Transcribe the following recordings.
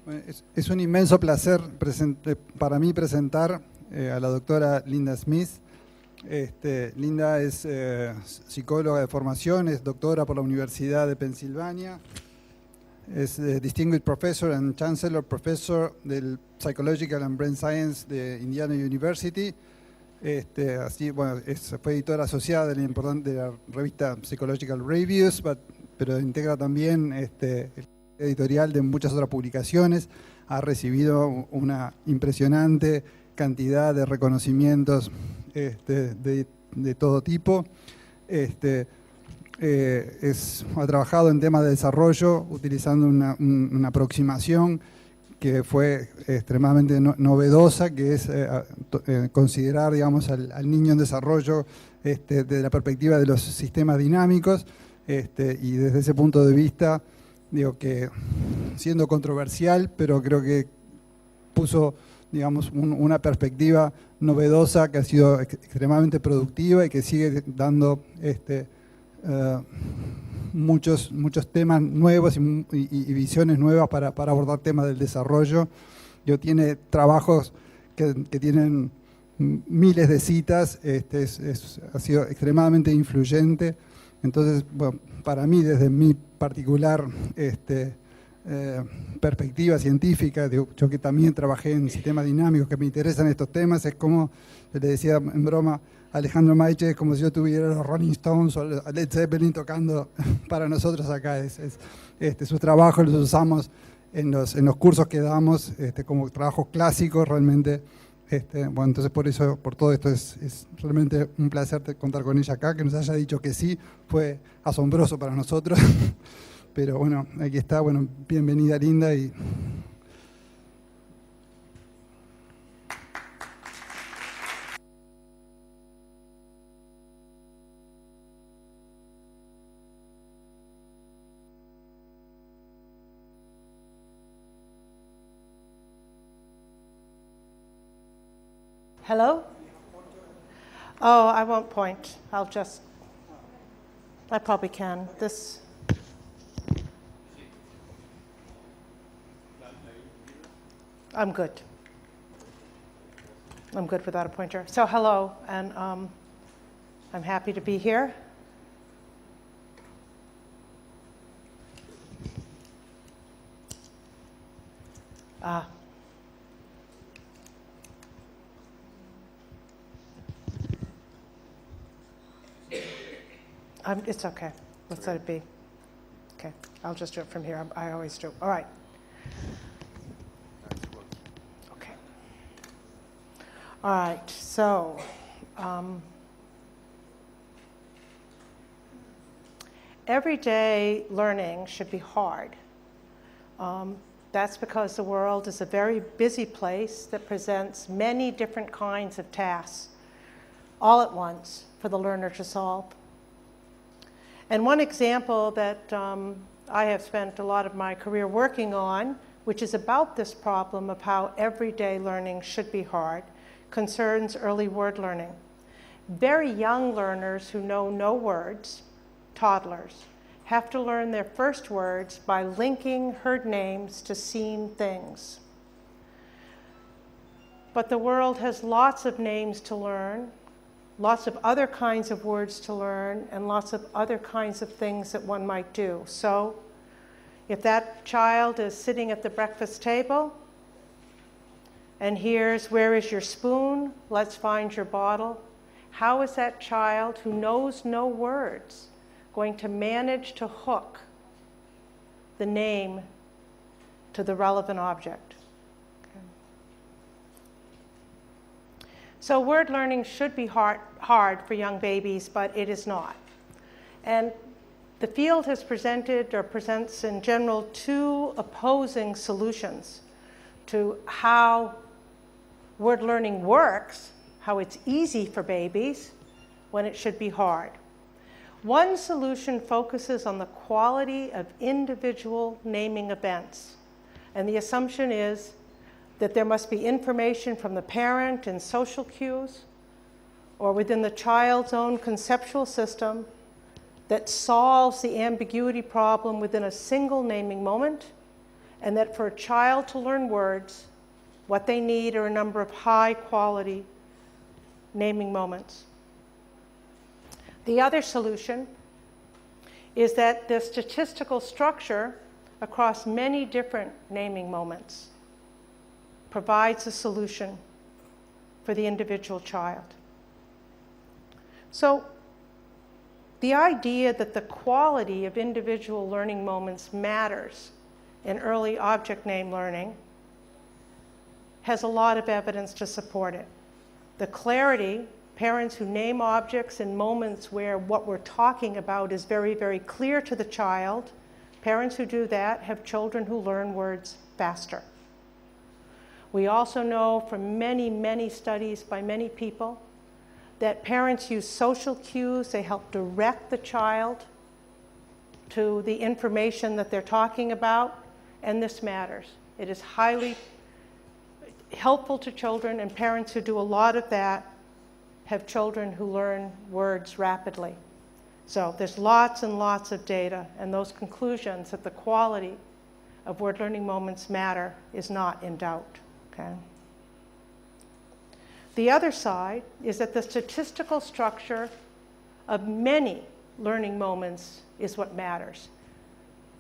Bueno, es un inmenso placer para mí presentar a la doctora Linda Smith. Linda es psicóloga de formación, es doctora por la Universidad de Pensilvania, es Distinguished Professor and Chancellor Professor del Psychological and Brain Science de Indiana University. Fue editora asociada de la revista Psychological Reviews, pero integra también el editorial de muchas otras publicaciones. Ha recibido una impresionante cantidad de reconocimientos de todo tipo. Ha trabajado en temas de desarrollo utilizando una aproximación que fue extremadamente novedosa, que es considerar, digamos, al niño en desarrollo desde la perspectiva de los sistemas dinámicos, y desde ese punto de vista, digo que siendo controversial, pero creo que puso, digamos, una perspectiva novedosa que ha sido extremadamente productiva y que sigue dando muchos temas nuevos y visiones nuevas para abordar temas del desarrollo. Tiene trabajos que tienen miles de citas, ha sido extremadamente influyente. Entonces, bueno, para mí, desde mi particular perspectiva científica, yo que también trabajé en sistemas dinámicos, que me interesan estos temas, es como le decía en broma a Alejandro Maiche, es como si yo tuviera los Rolling Stones o a Led Zeppelin tocando para nosotros acá. Sus trabajos los usamos en los cursos que damos como trabajos clásicos realmente. Bueno, entonces por todo esto es realmente un placer contar con ella acá, que nos haya dicho que sí, fue asombroso para nosotros. Pero bueno, aquí está, bueno, bienvenida Linda. Hello? Oh, I won't point. I probably can. I'm good. I'm good without a pointer. So hello, and I'm happy to be here. It's okay. Let's let it be. Okay, I'll just do it from here. I always do. All right. Okay. All right, so everyday learning should be hard. That's because the world is a very busy place that presents many different kinds of tasks all at once for the learner to solve. And one example that I have spent a lot of my career working on, which is about this problem of how everyday learning should be hard, concerns early word learning. Very young learners who know no words, toddlers, have to learn their first words by linking heard names to seen things. But the world has lots of names to learn, lots of other kinds of words to learn, and lots of other kinds of things that one might do. So if that child is sitting at the breakfast table and hears, "Where is your spoon? Let's find your bottle," how is that child who knows no words going to manage to hook the name to the relevant object? So word learning should be hard for young babies, but it is not. And the field has presented or presents in general two opposing solutions to how word learning works, how it's easy for babies when it should be hard. One solution focuses on the quality of individual naming events. And the assumption is that there must be information from the parent in social cues or within the child's own conceptual system that solves the ambiguity problem within a single naming moment and that for a child to learn words, what they need are a number of high-quality naming moments. The other solution is that the statistical structure across many different naming moments provides a solution for the individual child. So the idea that the quality of individual learning moments matters in early object name learning has a lot of evidence to support it. The clarity, parents who name objects in moments where what we're talking about is very, very clear to the child, parents who do that have children who learn words faster. We also know from many, many studies by many people that parents use social cues. They help direct the child to the information that they're talking about, and this matters. It is highly helpful to children, and parents who do a lot of that have children who learn words rapidly. So there's lots and lots of data, and those conclusions that the quality of word learning moments matter is not in doubt. Okay? The other side is that the statistical structure of many learning moments is what matters.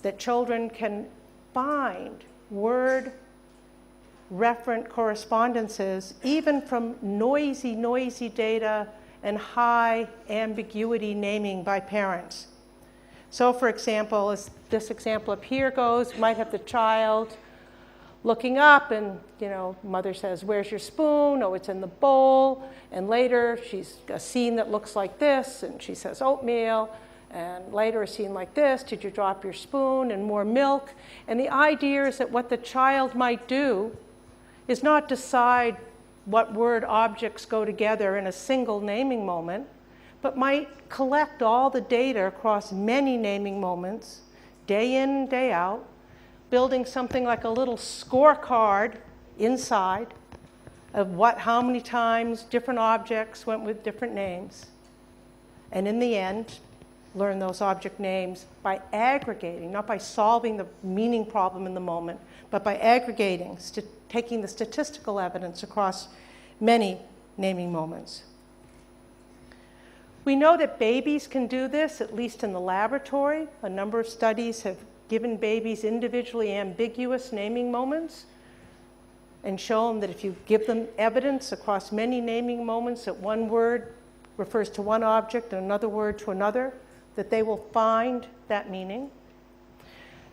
That children can find word referent correspondences even from noisy data and high ambiguity naming by parents. So for example, as this example up here goes, you might have the child looking up and, mother says, "Where's your spoon?" "Oh, it's in the bowl." And later she's a scene that looks like this and she says oatmeal. And later a scene like this, "Did you drop your spoon?" and more milk. And the idea is that what the child might do is not decide what word objects go together in a single naming moment, but might collect all the data across many naming moments, day in and day out, building something like a little scorecard inside of how many times different objects went with different names. And in the end, learn those object names by aggregating, not by solving the meaning problem in the moment, but by aggregating, taking the statistical evidence across many naming moments. We know that babies can do this, at least in the laboratory. A number of studies have given babies individually ambiguous naming moments and shown that if you give them evidence across many naming moments that one word refers to one object and another word to another, that they will find that meaning.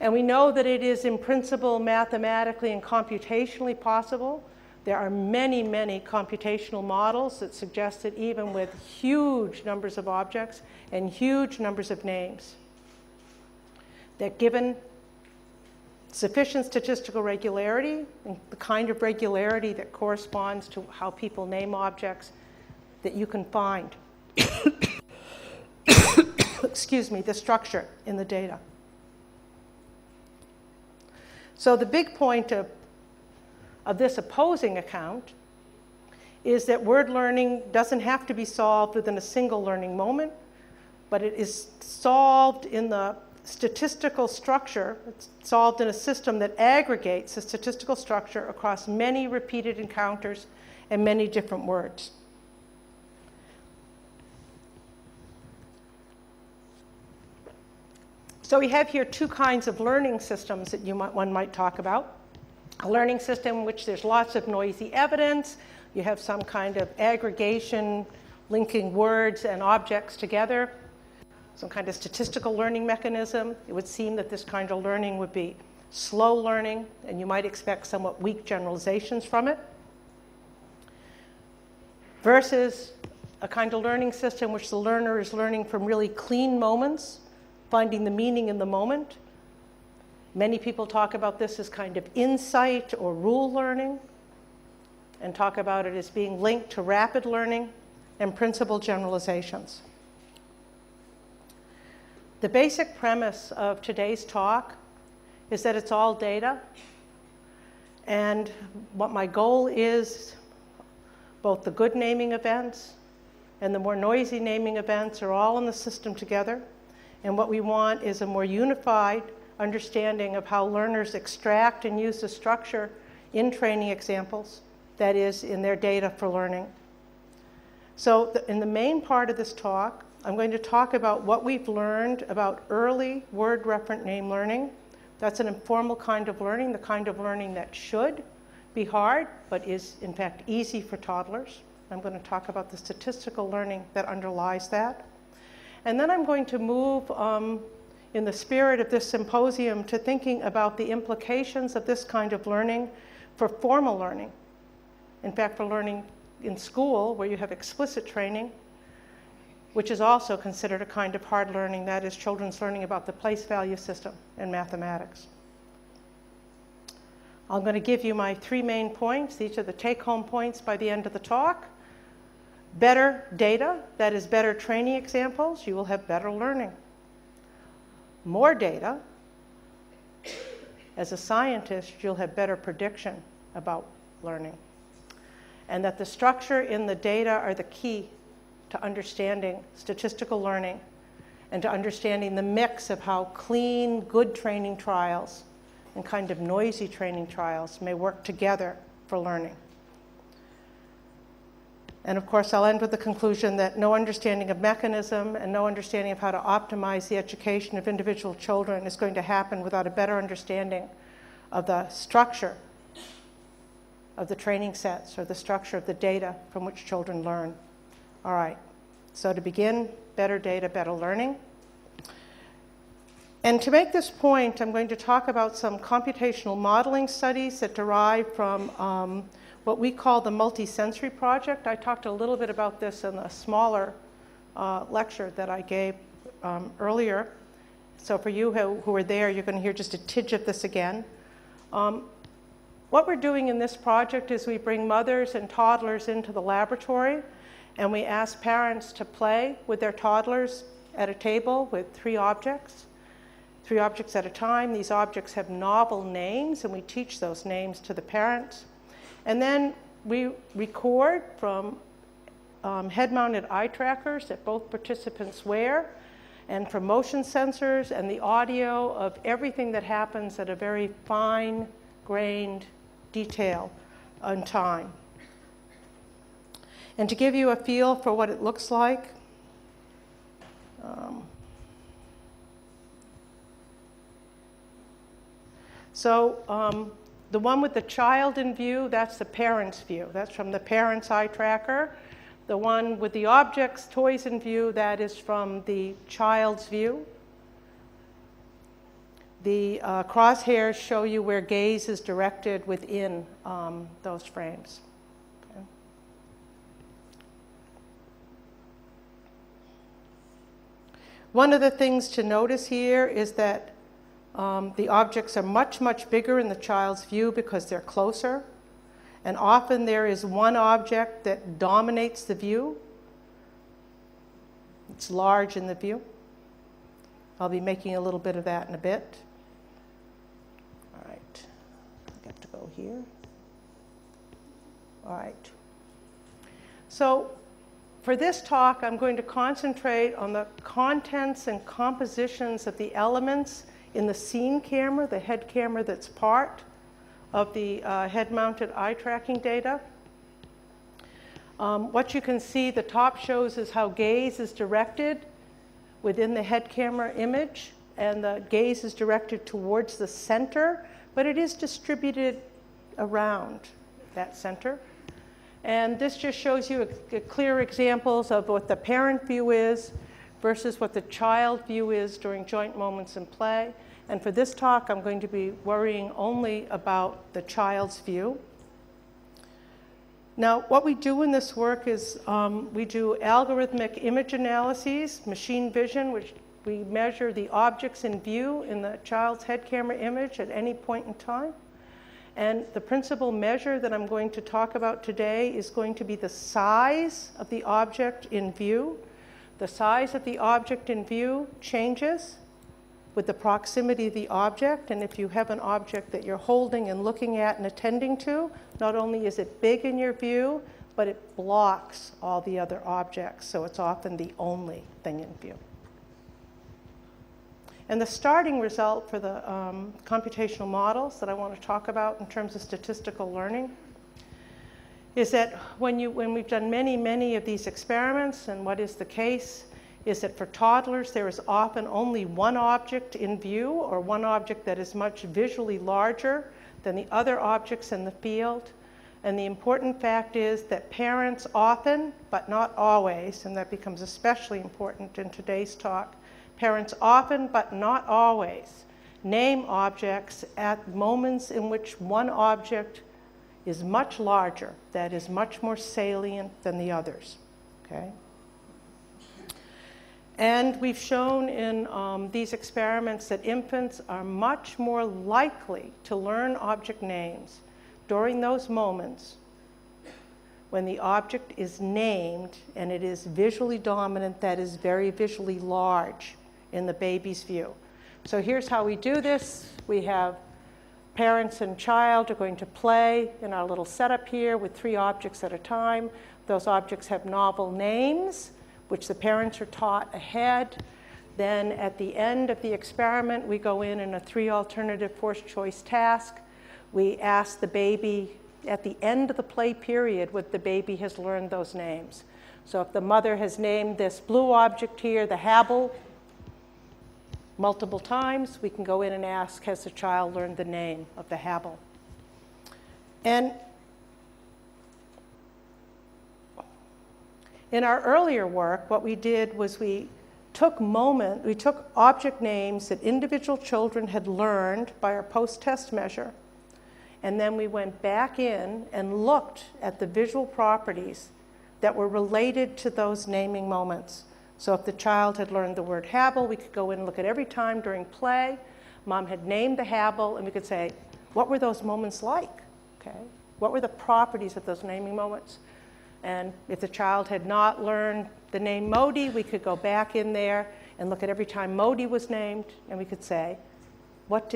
And we know that it is in principle mathematically and computationally possible. There are many, many computational models that suggest that even with huge numbers of objects and huge numbers of names, that given sufficient statistical regularity, and the kind of regularity that corresponds to how people name objects, that you can find the structure in the data. So the big point of this opposing account is that word learning doesn't have to be solved within a single learning moment, but it is solved in the statistical structure. It's solved in a system that aggregates the statistical structure across many repeated encounters and many different words. So we have here two kinds of learning systems that one might talk about. A learning system in which there's lots of noisy evidence. You have some kind of aggregation linking words and objects together, some kind of statistical learning mechanism. It would seem that this kind of learning would be slow learning, and you might expect somewhat weak generalizations from it, versus a kind of learning system which the learner is learning from really clean moments, finding the meaning in the moment. Many people talk about this as kind of insight or rule learning, and talk about it as being linked to rapid learning and principal generalizations. The basic premise of today's talk is that it's all data, and what my goal is, both the good naming events and the more noisy naming events are all in the system together, and what we want is a more unified, understanding of how learners extract and use the structure in training examples, that is, in their data for learning. So in the main part of this talk, I'm going to talk about what we've learned about early word referent name learning. That's an informal kind of learning, the kind of learning that should be hard, but is in fact easy for toddlers. I'm going to talk about the statistical learning that underlies that. And then I'm going to move in the spirit of this symposium to thinking about the implications of this kind of learning for formal learning. In fact, for learning in school, where you have explicit training, which is also considered a kind of hard learning, that is children's learning about the place value system in mathematics. I'm going to give you my 3 main points. These are the take-home points by the end of the talk. Better data, that is better training examples, you will have better learning. More data, as a scientist, you'll have better prediction about learning. And that the structure in the data are the key to understanding statistical learning and to understanding the mix of how clean, good training trials and kind of noisy training trials may work together for learning. And of course, I'll end with the conclusion that no understanding of mechanism and no understanding of how to optimize the education of individual children is going to happen without a better understanding of the structure of the training sets or the structure of the data from which children learn. All right, so to begin, better data, better learning. And to make this point, I'm going to talk about some computational modeling studies that derive from what we call the multisensory project. I talked a little bit about this in a smaller lecture that I gave earlier. So for you who were there, you're going to hear just a tidbit of this again. What we're doing in this project is we bring mothers and toddlers into the laboratory, and we ask parents to play with their toddlers at a table with 3 objects at a time. These objects have novel names, and we teach those names to the parents. And then we record from head-mounted eye trackers that both participants wear, and from motion sensors and the audio of everything that happens at a very fine-grained detail on time. And to give you a feel for what it looks like, the one with the child in view, that's the parent's view. That's from the parent's eye tracker. The one with the objects, toys in view, that is from the child's view. The crosshairs show you where gaze is directed within those frames. Okay. One of the things to notice here is that the objects are much, much bigger in the child's view because they're closer. And often there is one object that dominates the view. It's large in the view. I'll be making a little bit of that in a bit. All right, I have to go here. All right. So for this talk, I'm going to concentrate on the contents and compositions of the elements in the scene camera, the head camera that's part of the head-mounted eye tracking data. What you can see, the top shows is how gaze is directed within the head camera image, and the gaze is directed towards the center, but it is distributed around that center. And this just shows you clear examples of what the parent view is versus what the child view is during joint moments in play. And for this talk, I'm going to be worrying only about the child's view. Now, what we do in this work is we do algorithmic image analyses, machine vision, which we measure the objects in view in the child's head camera image at any point in time. And the principal measure that I'm going to talk about today is going to be the size of the object in view. The size of the object in view changes with the proximity of the object, and if you have an object that you're holding and looking at and attending to, not only is it big in your view, but it blocks all the other objects, so it's often the only thing in view. And the starting result for the computational models that I want to talk about in terms of statistical learning is that when we've done many of these experiments, and what is the case is that for toddlers there is often only one object in view, or one object that is much visually larger than the other objects in the field. And the important fact is that parents often, but not always, and that becomes especially important in today's talk, parents often, but not always, name objects at moments in which one object is much larger, that is much more salient than the others, okay? And we've shown in these experiments that infants are much more likely to learn object names during those moments when the object is named and it is visually dominant, that is very visually large in the baby's view. So here's how we do this. We have parents and child are going to play in our little setup here with 3 objects at a time. Those objects have novel names, which the parents are taught ahead. Then at the end of the experiment, we go in a 3 alternative forced choice task. We ask the baby at the end of the play period what the baby has learned those names. So if the mother has named this blue object here, the habble, multiple times, we can go in and ask, has the child learned the name of the habble? And in our earlier work, what we did was we took object names that individual children had learned by our post-test measure, and then we went back in and looked at the visual properties that were related to those naming moments. So if the child had learned the word habble, we could go in and look at every time during play, mom had named the habble, and we could say, what were those moments like? Okay? What were the properties of those naming moments? And if the child had not learned the name Modi, we could go back in there and look at every time Modi was named, and we could say, what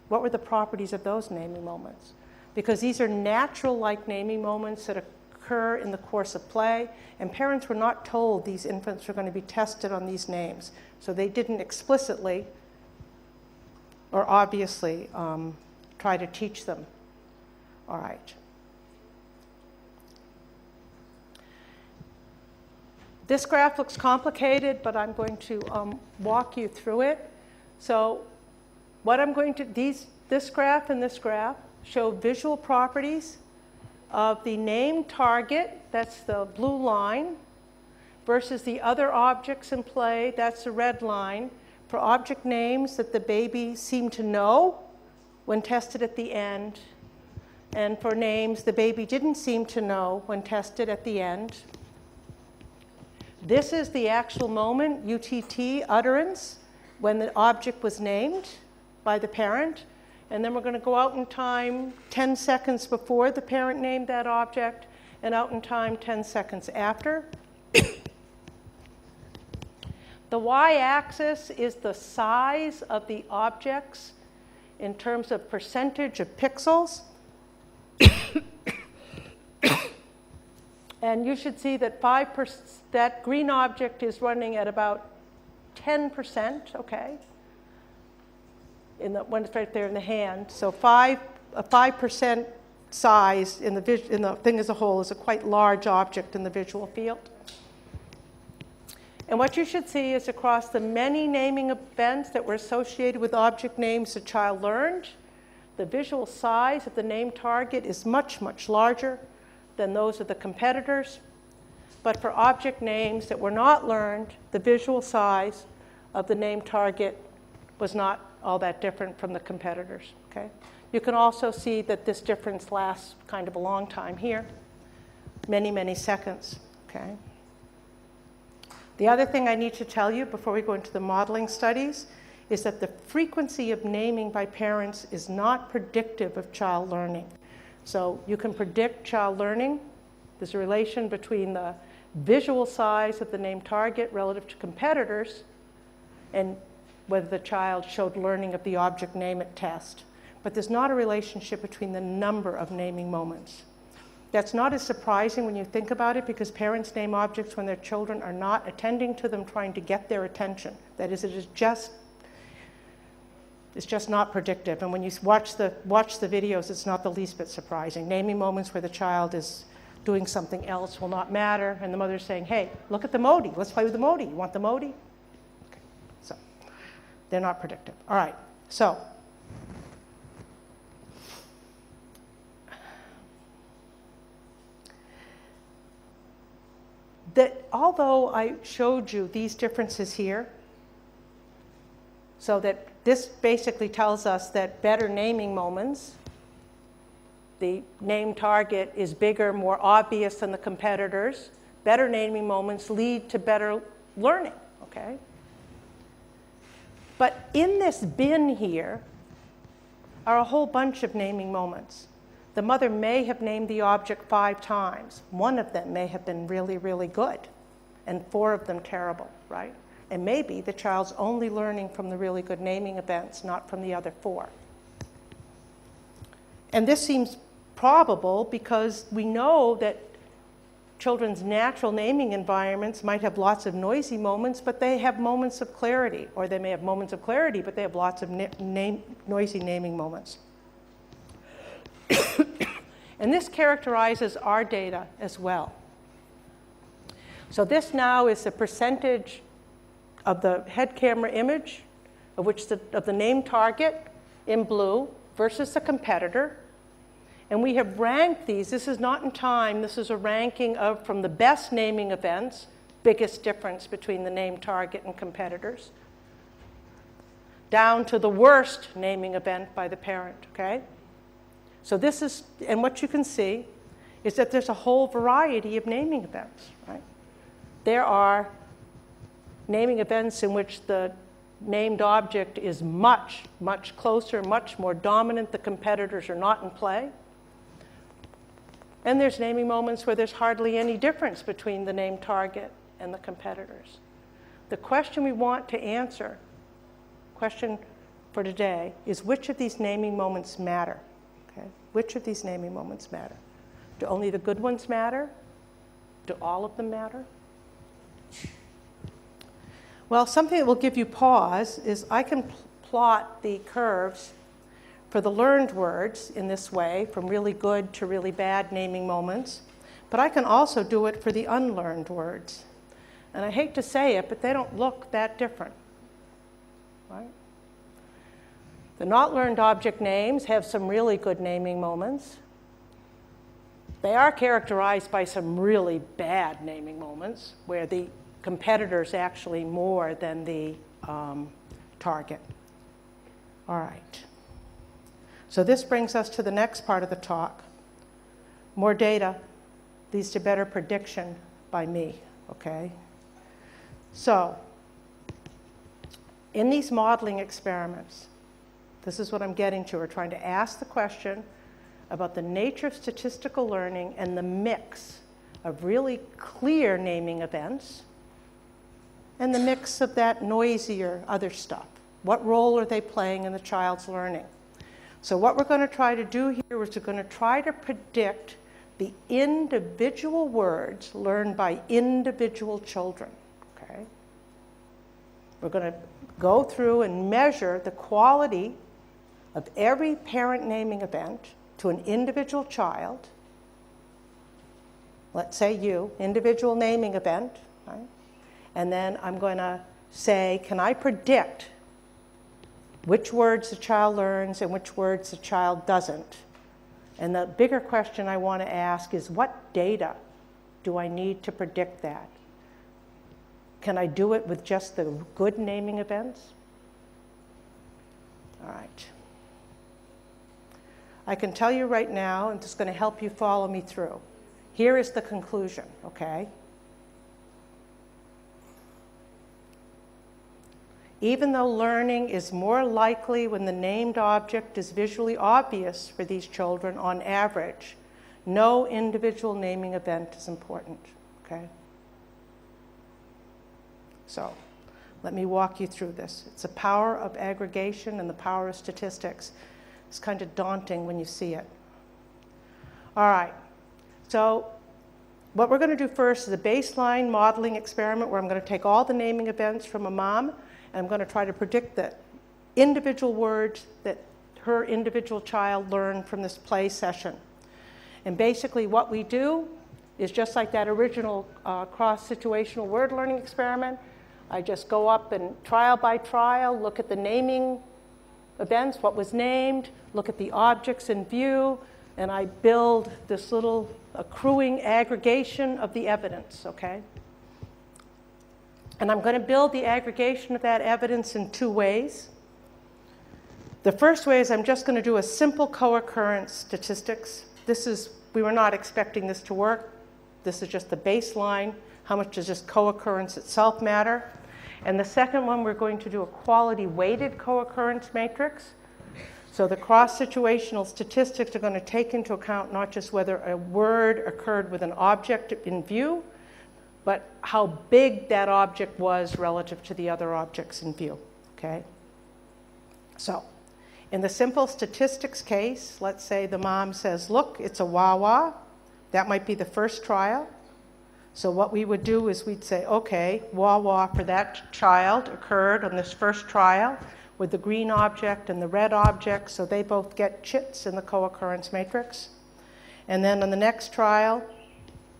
were the properties of those naming moments? Because these are natural-like naming moments that occur in the course of play, and parents were not told these infants were going to be tested on these names. So they didn't explicitly or obviously try to teach them. All right. This graph looks complicated, but I'm going to walk you through it. So what I'm going to, this graph and this graph show visual properties of the named target, that's the blue line, versus the other objects in play, that's the red line, for object names that the baby seemed to know when tested at the end, and for names the baby didn't seem to know when tested at the end. This is the actual moment, UTT, utterance, when the object was named by the parent. And then we're going to go out in time 10 seconds before the parent named that object, and out in time 10 seconds after. The y-axis is the size of the objects in terms of percentage of pixels. And you should see that that green object is running at about 10%, okay? When it's right there in the hand. So a 5% size in the thing as a whole is a quite large object in the visual field. And what you should see is across the many naming events that were associated with object names the child learned, the visual size of the named target is much, much larger than those of the competitors. But for object names that were not learned, the visual size of the named target was not all that different from the competitors, okay? You can also see that this difference lasts kind of a long time here, many, many seconds, okay? The other thing I need to tell you before we go into the modeling studies is that the frequency of naming by parents is not predictive of child learning. So you can predict child learning. There's a relation between the visual size of the named target relative to competitors and whether the child showed learning of the object name at test. But there's not a relationship between the number of naming moments. That's not as surprising when you think about it, because parents name objects when their children are not attending to them, trying to get their attention. That is, it is just It's just not predictive. And when you watch the videos, it's not the least bit surprising. Naming moments where the child is doing something else will not matter, and the mother's saying, hey, look at the Modi. Let's play with the Modi. You want the Modi? Okay. So they're not predictive. All right. So that although I showed you these differences here, so that this basically tells us that better naming moments, the name target is bigger, more obvious than the competitors. Better naming moments lead to better learning, okay? But in this bin here are a whole bunch of naming moments. The mother may have named the object 5 times. One of them may have been really, really good, and 4 of them terrible, right? And maybe the child's only learning from the really good naming events, not from the other 4. And this seems probable because we know that children's natural naming environments might have lots of noisy moments, but they have moments of clarity. Or they may have moments of clarity, but they have lots of noisy naming moments. And this characterizes our data as well. So this now is the percentage of the head camera image of the name target in blue versus the competitor. And we have ranked these. This is not in time. This is a ranking of from the best naming events, biggest difference between the name target and competitors, down to the worst naming event by the parent, okay? So this is, and what you can see is that there's a whole variety of naming events, right? There are naming events in which the named object is much, much closer, much more dominant. The competitors are not in play. And there's naming moments where there's hardly any difference between the named target and the competitors. The question we want to answer, question for today, is which of these naming moments matter? Okay? Which of these naming moments matter? Do only the good ones matter? Do all of them matter? Well, something that will give you pause is I can plot the curves for the learned words in this way, from really good to really bad naming moments, but I can also do it for the unlearned words. And I hate to say it, but they don't look that different, right? The not learned object names have some really good naming moments. They are characterized by some really bad naming moments, where the competitor's actually more than the target. All right. So this brings us to the next part of the talk. More data leads to better prediction by me, okay? So, in these modeling experiments, this is what I'm getting to. We're trying to ask the question about the nature of statistical learning and the mix of really clear naming events and the mix of that noisier other stuff. What role are they playing in the child's learning? So what we're going to try to do here is we're going to try to predict the individual words learned by individual children, okay? We're going to go through and measure the quality of every parent naming event to an individual child. Let's say you, individual naming event, right? And then I'm going to say, can I predict which words the child learns and which words the child doesn't? And the bigger question I want to ask is, what data do I need to predict that? Can I do it with just the good naming events? All right. I can tell you right now, and it's going to help you follow me through. Here is the conclusion, okay? Even though learning is more likely when the named object is visually obvious for these children on average, no individual naming event is important, okay? So, let me walk you through this. It's the power of aggregation and the power of statistics. It's kind of daunting when you see it. All right, so what we're going to do first is a baseline modeling experiment where I'm going to take all the naming events from a mom, and I'm going to try to predict that individual words that her individual child learned from this play session. And basically what we do is just like that original cross-situational word learning experiment. I just go up and trial by trial, look at the naming events, what was named, look at the objects in view, and I build this little accruing aggregation of the evidence, okay? And I'm going to build the aggregation of that evidence in two ways. The first way is I'm just going to do a simple co-occurrence statistics. We were not expecting this to work. This is just the baseline. How much does just co-occurrence itself matter? And the second one, we're going to do a quality-weighted co-occurrence matrix. So the cross-situational statistics are going to take into account not just whether a word occurred with an object in view, but how big that object was relative to the other objects in view, okay? So in the simple statistics case, let's say the mom says, look, it's a wah-wah. That might be the first trial. So what we would do is we'd say, okay, wah-wah for that child occurred on this first trial with the green object and the red object, so they both get chits in the co-occurrence matrix. And then on the next trial,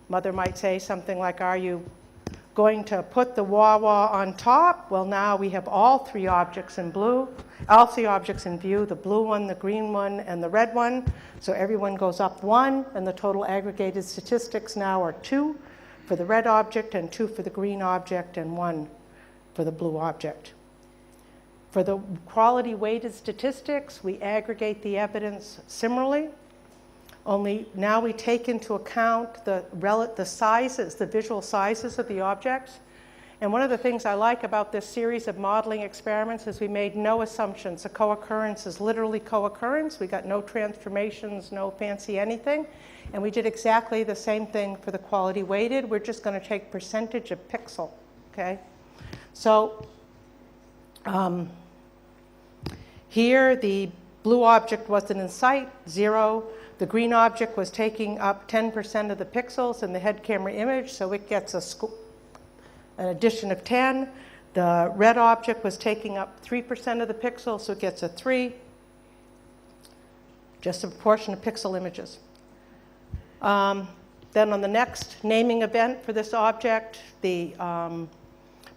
mother might say something like, are you going to put the wah-wah on top? Well, now we have all three objects in blue, all three objects in view, the blue one, the green one, and the red one. So everyone goes up 1, and the total aggregated statistics now are 2 for the red object and 2 for the green object and 1 for the blue object. For the quality-weighted statistics, we aggregate the evidence similarly, only now we take into account the sizes, the visual sizes of the objects. And one of the things I like about this series of modeling experiments is we made no assumptions. A co-occurrence is literally co-occurrence. We got no transformations, no fancy anything. And we did exactly the same thing for the quality-weighted. We're just going to take percentage of pixel, okay? So here the blue object wasn't in sight, 0. The green object was taking up 10% of the pixels in the head camera image, so it gets an addition of 10. The red object was taking up 3% of the pixels, so it gets a 3. Just a proportion of pixel images. Then on the next naming event for this object, the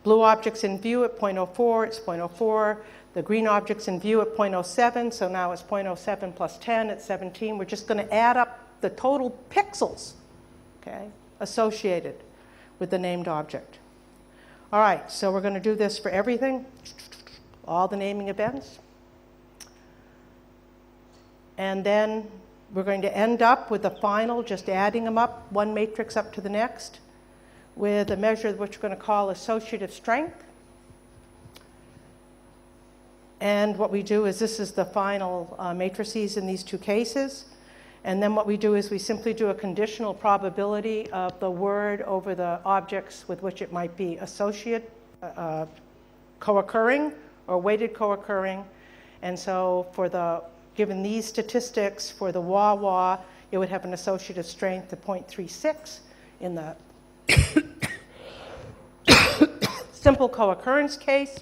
blue object's in view at 0.04, it's 0.04. The green object's in view at 0.07, so now it's 0.07 plus 10 at 17. We're just going to add up the total pixels, okay, associated with the named object. All right, so we're going to do this for everything, all the naming events. And then we're going to end up with the final, just adding them up, one matrix up to the next, with a measure which we're going to call associative strength. And what we do is this is the final matrices in these two cases. And then what we do is we simply do a conditional probability of the word over the objects with which it might be associate, co-occurring or weighted co-occurring. And so given these statistics for the wah-wah, it would have an associative strength of 0.36 in the simple co-occurrence case.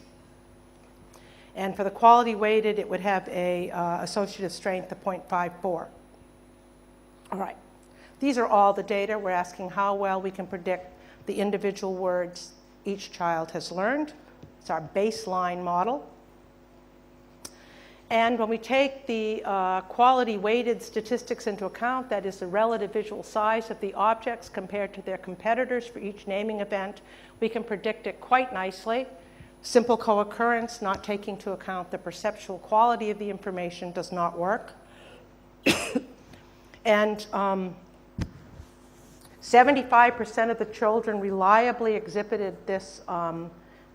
And for the quality weighted, it would have a associative strength of 0.54. All right. These are all the data. We're asking how well we can predict the individual words each child has learned. It's our baseline model. And when we take the quality weighted statistics into account, that is the relative visual size of the objects compared to their competitors for each naming event, we can predict it quite nicely. Simple co-occurrence, not taking into account the perceptual quality of the information, does not work. And 75% of the children reliably exhibited this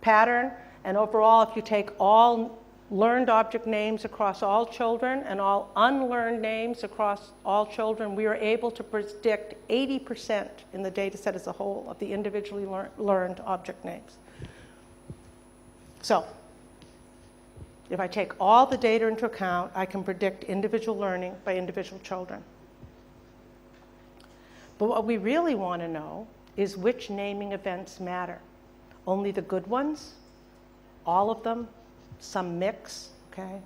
pattern. And overall, if you take all learned object names across all children and all unlearned names across all children, we are able to predict 80% in the data set as a whole of the individually learned object names. So if I take all the data into account, I can predict individual learning by individual children. But what we really want to know is which naming events matter. Only the good ones? All of them? Some mix? okay?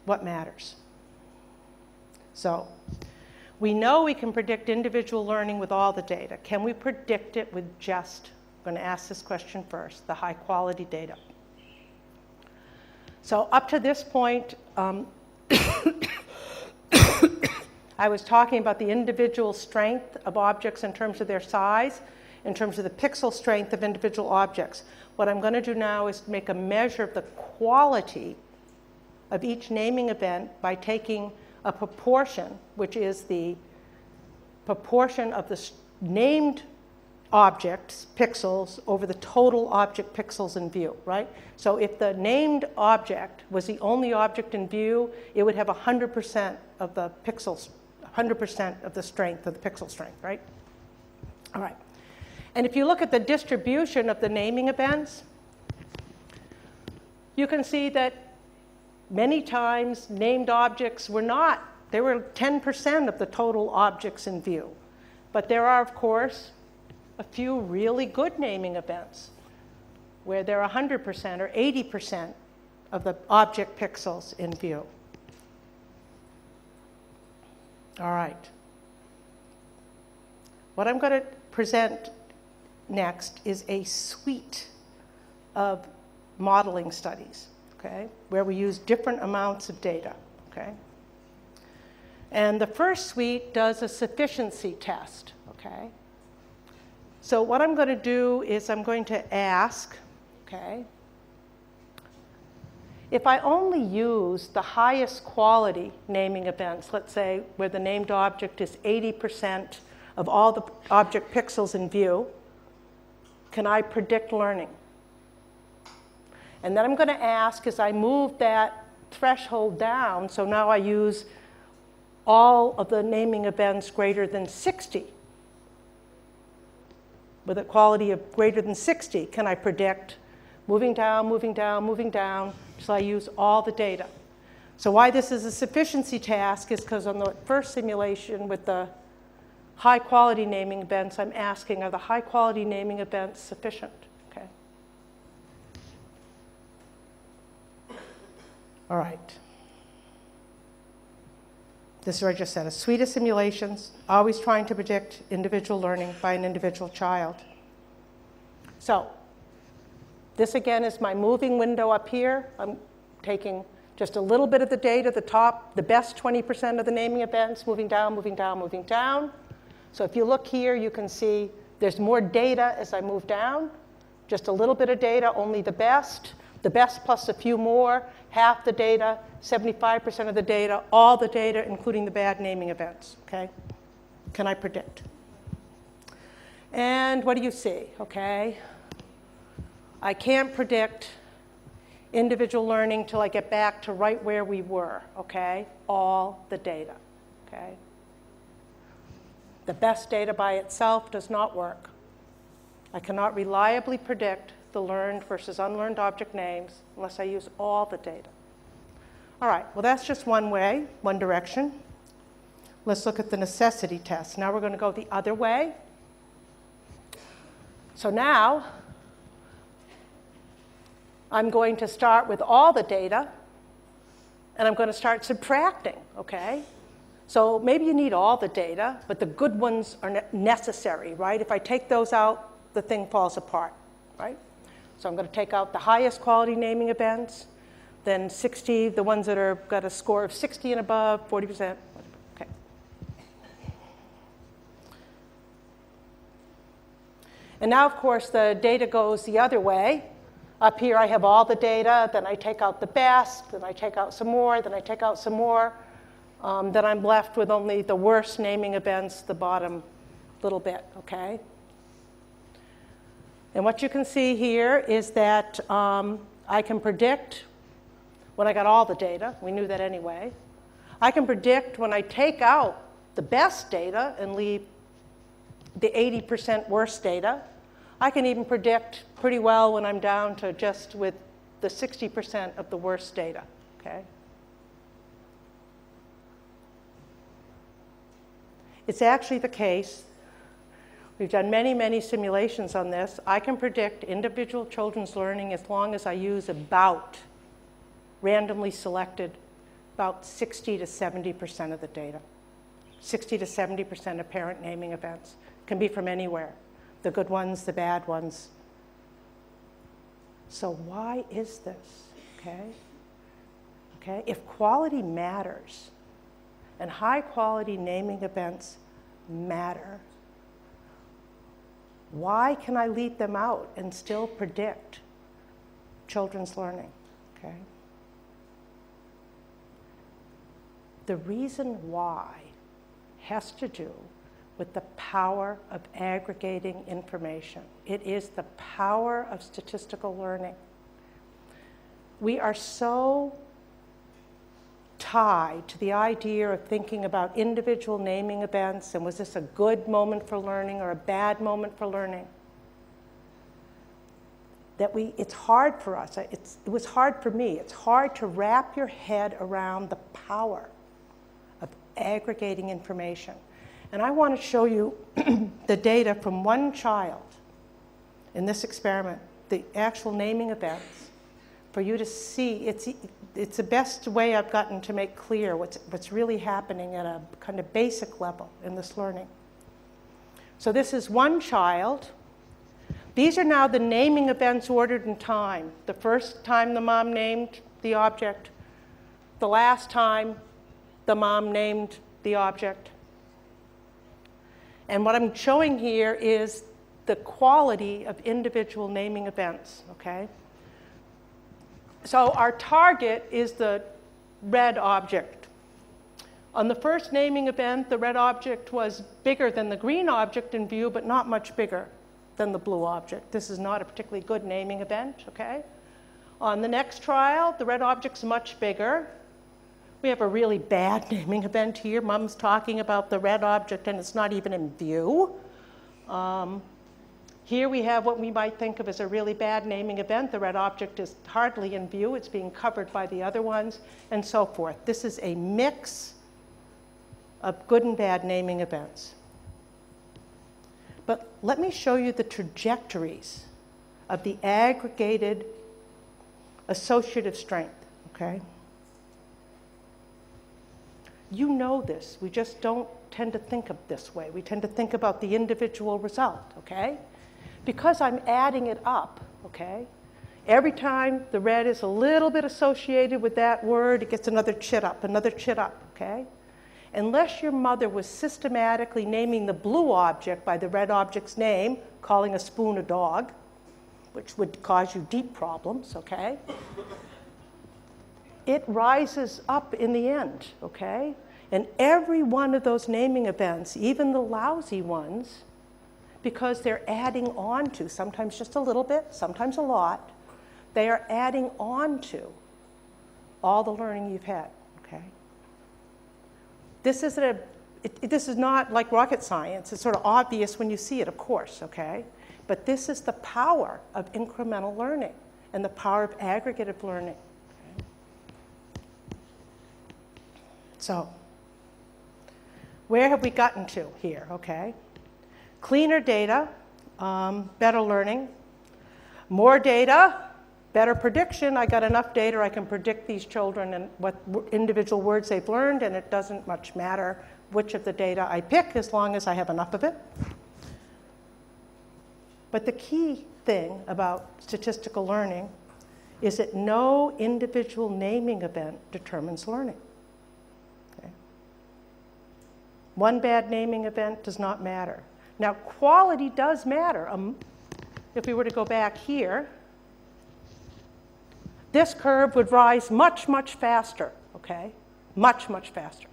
What matters? So, we know we can predict individual learning with all the data. Can we predict it with just, I'm going to ask this question first, the high quality data? So up to this point, I was talking about the individual strength of objects in terms of their size, in terms of the pixel strength of individual objects. What I'm going to do now is make a measure of the quality of each naming event by taking a proportion, which is the proportion of the named objects, pixels, over the total object pixels in view, right? So if the named object was the only object in view, it would have 100% of the pixels, 100% of the strength of the pixel strength, right? All right. And if you look at the distribution of the naming events, you can see that many times named objects were not, they were 10% of the total objects in view. But there are, of course, a few really good naming events where they're 100% or 80% of the object pixels in view. All right. What I'm going to present next is a suite of modeling studies, okay, where we use different amounts of data, okay? And the first suite does a sufficiency test, okay? So what I'm going to do is I'm going to ask, okay, if I only use the highest quality naming events, let's say where the named object is 80% of all the object pixels in view, can I predict learning? And then I'm going to ask as I move that threshold down, so now I use all of the naming events greater than 60. With a quality of greater than 60, can I predict moving down, moving down, moving down, so I use all the data. So why this is a sufficiency task is because on the first simulation with the high quality naming events, I'm asking, are the high quality naming events sufficient? Okay. All right. This is what I just said, a suite of simulations, always trying to predict individual learning by an individual child. So this again is my moving window up here. I'm taking just a little bit of the data, the top, the best 20% of the naming events, moving down, moving down, moving down. So if you look here, you can see there's more data as I move down. Just a little bit of data, only the best plus a few more, half the data, 75% of the data, all the data, including the bad naming events, okay? Can I predict? And what do you see, okay? I can't predict individual learning till I get back to right where we were, okay? All the data, okay? The best data by itself does not work. I cannot reliably predict the learned versus unlearned object names unless I use all the data. All right, well, that's just one way, one direction. Let's look at the necessity test. Now we're going to go the other way. So now I'm going to start with all the data, and I'm going to start subtracting, okay? So maybe you need all the data, but the good ones are necessary, right? If I take those out, the thing falls apart, right? So I'm going to take out the highest quality naming events, then 60, the ones that are got a score of 60 and above, 40%. Okay. And now, of course, the data goes the other way. Up here, I have all the data. Then I take out the best. Then I take out some more. Then I take out some more. Then I'm left with only the worst naming events, the bottom little bit, okay? And what you can see here is that I can predict when I got all the data. We knew that anyway. I can predict when I take out the best data and leave the 80% worst data. I can even predict pretty well when I'm down to just with the 60% of the worst data, okay? It's actually the case, we've done many, many simulations on this. I can predict individual children's learning as long as I use about randomly selected about 60 to 70% of the data. 60 to 70% of parent naming events can be from anywhere, the good ones, the bad ones. So why is this, okay? Okay, if quality matters, and high quality naming events matter, why can I leave them out and still predict children's learning, okay? The reason why has to do with the power of aggregating information. It is the power of statistical learning. We are so tied to the idea of thinking about individual naming events and was this a good moment for learning or a bad moment for learning, that it's hard for us, it was hard for me, it's hard to wrap your head around the power of aggregating information. And I want to show you the data from one child in this experiment, the actual naming events, for you to see. It's the best way I've gotten to make clear what's really happening at a kind of basic level in this learning. So this is one child. These are now the naming events ordered in time. The first time the mom named the object, the last time the mom named the object. And what I'm showing here is the quality of individual naming events, okay? So our target is the red object. On the first naming event, the red object was bigger than the green object in view, but not much bigger than the blue object. This is not a particularly good naming event, okay? On the next trial, the red object's much bigger. We have a really bad naming event here. Mom's talking about the red object and it's not even in view. Here we have what we might think of as a really bad naming event. The red object is hardly in view. It's being covered by the other ones, and so forth. This is a mix of good and bad naming events. But let me show you the trajectories of the aggregated associative strength, okay? You know this. We just don't tend to think of this way. We tend to think about the individual result, okay? Because I'm adding it up, okay? Every time the red is a little bit associated with that word, it gets another chit up, okay? Unless your mother was systematically naming the blue object by the red object's name, calling a spoon a dog, which would cause you deep problems, okay? It rises up in the end, okay? And every one of those naming events, even the lousy ones, because they're adding on to, sometimes just a little bit, sometimes a lot, they are adding on to all the learning you've had, okay? This is not like rocket science. It's sort of obvious when you see it, of course, okay? But this is the power of incremental learning and the power of aggregative learning. So, where have we gotten to here, okay? Cleaner data, better learning. More data, better prediction. I got enough data, I can predict these children and what individual words they've learned, and it doesn't much matter which of the data I pick as long as I have enough of it. But the key thing about statistical learning is that no individual naming event determines learning. One bad naming event does not matter. Now, quality does matter. If we were to go back here, this curve would rise much, much faster, okay? Much, much faster.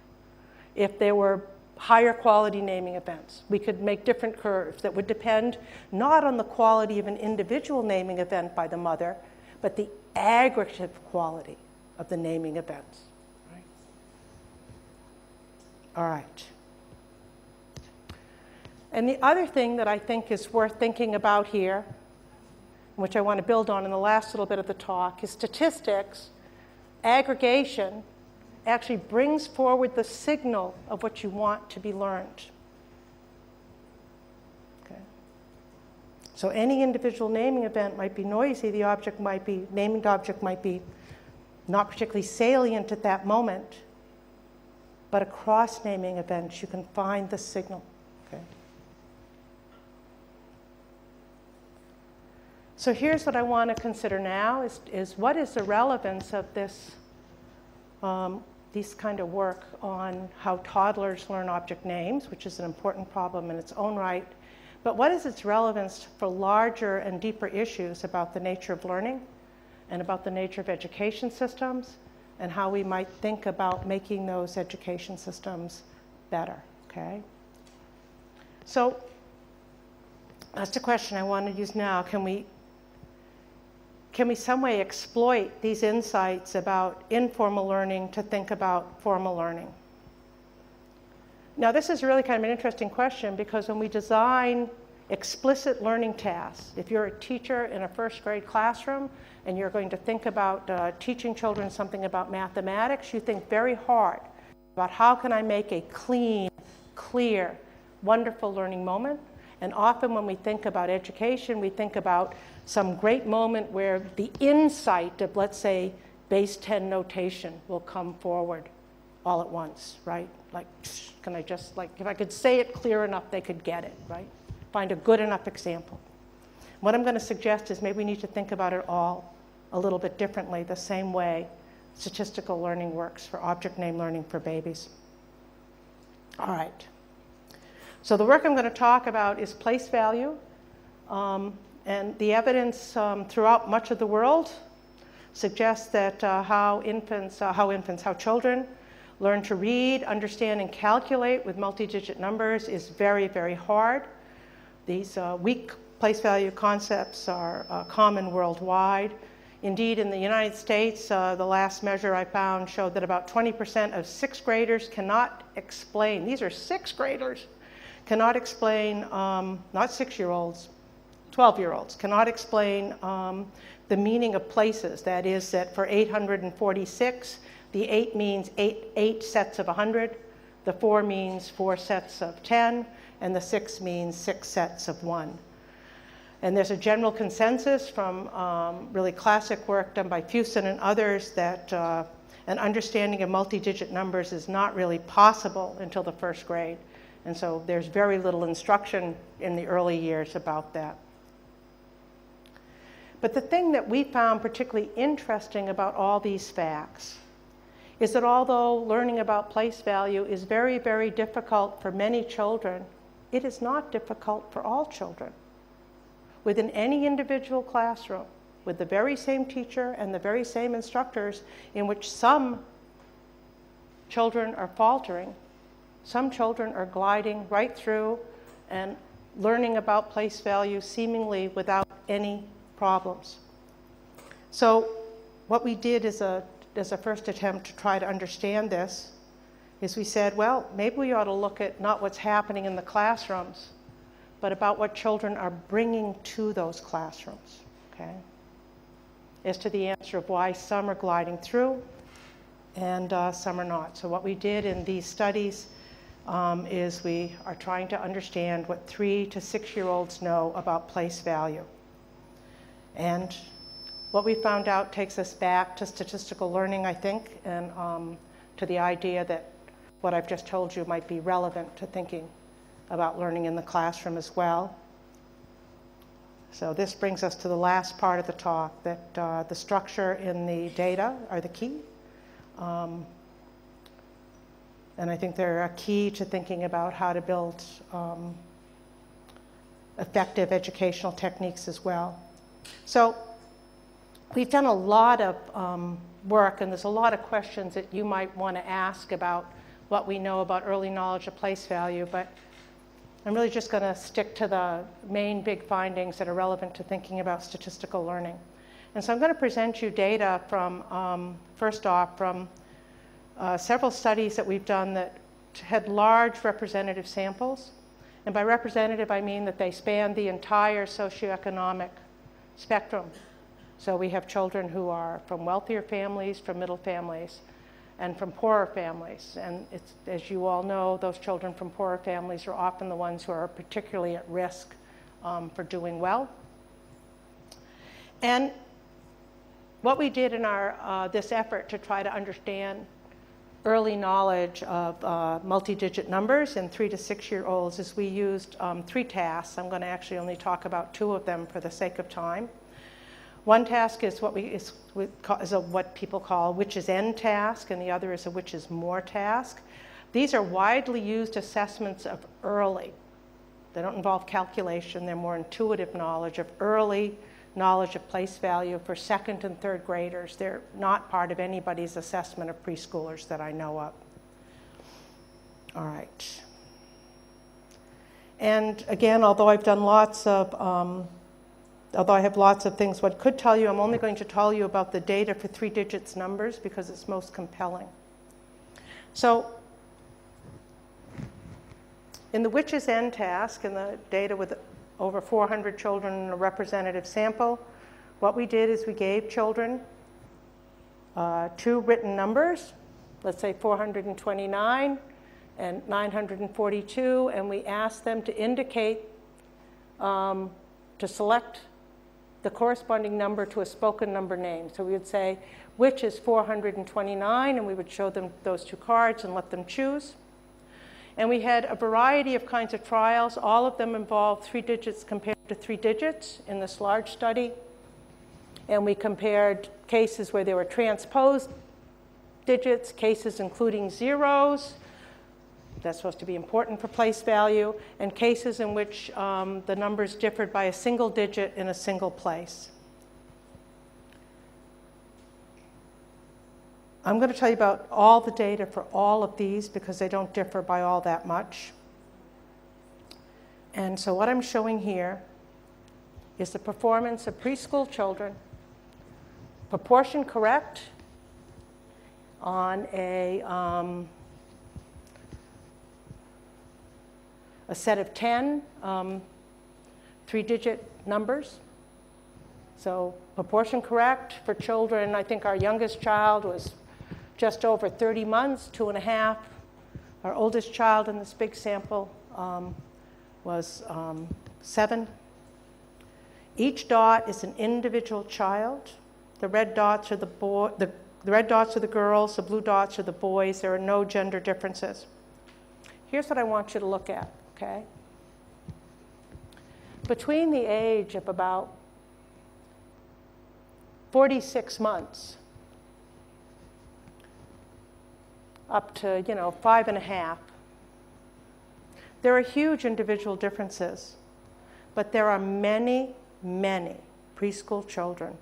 If there were higher quality naming events, we could make different curves that would depend not on the quality of an individual naming event by the mother, but the aggregate quality of the naming events. Right? All right. And the other thing that I think is worth thinking about here, which I want to build on in the last little bit of the talk, is statistics, aggregation, actually brings forward the signal of what you want to be learned. Okay. So any individual naming event might be noisy, the object might be, named object might be not particularly salient at that moment, but across naming events, you can find the signal. Okay. So here's what I want to consider now is what is the relevance of this, these kind of work on how toddlers learn object names, which is an important problem in its own right, but what is its relevance for larger and deeper issues about the nature of learning and about the nature of education systems and how we might think about making those education systems better, okay? So that's the question I want to use now. Can we some way exploit these insights about informal learning to think about formal learning? Now, this is really kind of an interesting question because when we design explicit learning tasks, if you're a teacher in a first grade classroom and you're going to think about teaching children something about mathematics, you think very hard about how can I make a clean, clear, wonderful learning moment. And often when we think about education, we think about some great moment where the insight of, let's say, base 10 notation will come forward all at once, right? Like, can I just, like, if I could say it clear enough, they could get it, right? Find a good enough example. What I'm going to suggest is maybe we need to think about it all a little bit differently, the same way statistical learning works for object name learning for babies. All right. So the work I'm going to talk about is place value. And the evidence throughout much of the world suggests that how children learn to read, understand, and calculate with multi-digit numbers is very, very hard. These weak place value concepts are common worldwide. Indeed, in the United States, the last measure I found showed that about 20% of sixth graders cannot explain, these are sixth graders, cannot explain, not 6-year-olds, 12-year-olds, cannot explain the meaning of places. That is that for 846, the 8 means 8 sets of 100, the 4 means 4 sets of 10, and the 6 means 6 sets of 1. And there's a general consensus from really classic work done by Fuson and others that an understanding of multi-digit numbers is not really possible until the first grade. And so there's very little instruction in the early years about that. But the thing that we found particularly interesting about all these facts is that although learning about place value is very, very difficult for many children, it is not difficult for all children. Within any individual classroom, with the very same teacher and the very same instructors, in which some children are faltering, some children are gliding right through and learning about place value seemingly without any problems. So what we did as a first attempt to try to understand this is we said, well, maybe we ought to look at not what's happening in the classrooms, but about what children are bringing to those classrooms, okay? As to the answer of why some are gliding through and some are not. So what we did in these studies is we are trying to understand what 3 to 6-year-olds know about place value. And what we found out takes us back to statistical learning, I think, and to the idea that what I've just told you might be relevant to thinking about learning in the classroom as well. So this brings us to the last part of the talk, that the structure in the data are the key. And I think they're a key to thinking about how to build effective educational techniques as well. So we've done a lot of work, and there's a lot of questions that you might want to ask about what we know about early knowledge of place value, but I'm really just going to stick to the main big findings that are relevant to thinking about statistical learning. And so I'm going to present you data from, first off, from several studies that we've done that had large representative samples. And by representative, I mean that they span the entire socioeconomic spectrum. So we have children who are from wealthier families, from middle families, and from poorer families. And it's, as you all know, those children from poorer families are often the ones who are particularly at risk for doing well. And what we did in our, this effort to try to understand early knowledge of multi-digit numbers in 3 to 6 year olds is we used 3 tasks. I'm going to actually only talk about 2 of them for the sake of time. One task is what people call which is n task, and the other is a which is more task. These are widely used assessments of early. They don't involve calculation. They're more intuitive knowledge of early knowledge of place value for 2nd and 3rd graders. They're not part of anybody's assessment of preschoolers that I know of. All right. And again, although I've done lots of, although I have lots of things what could tell you, I'm only going to tell you about the data for 3 digits numbers because it's most compelling. So in the which is n task, in the data with over 400 children in a representative sample, what we did is we gave children 2 written numbers, let's say 429 and 942, and we asked them to indicate, to select the corresponding number to a spoken number name. So we would say, which is 429, and we would show them those 2 cards and let them choose. And we had a variety of kinds of trials. All of them involved 3 digits compared to 3 digits in this large study. And we compared cases where there were transposed digits, cases including zeros. That's supposed to be important for place value, and cases in which the numbers differed by a single digit in a single place. I'm going to tell you about all the data for all of these because they don't differ by all that much. And so what I'm showing here is the performance of preschool children, proportion correct on a set of 10 3-digit numbers. So proportion correct for children, I think our youngest child was just over 30 months, 2.5. Our oldest child in this big sample was 7. Each dot is an individual child. The red dots are the red dots are the girls, the blue dots are the boys. There are no gender differences. Here's what I want you to look at, okay? Between the age of about 46 months up to, 5.5, there are huge individual differences, but there are many, many preschool children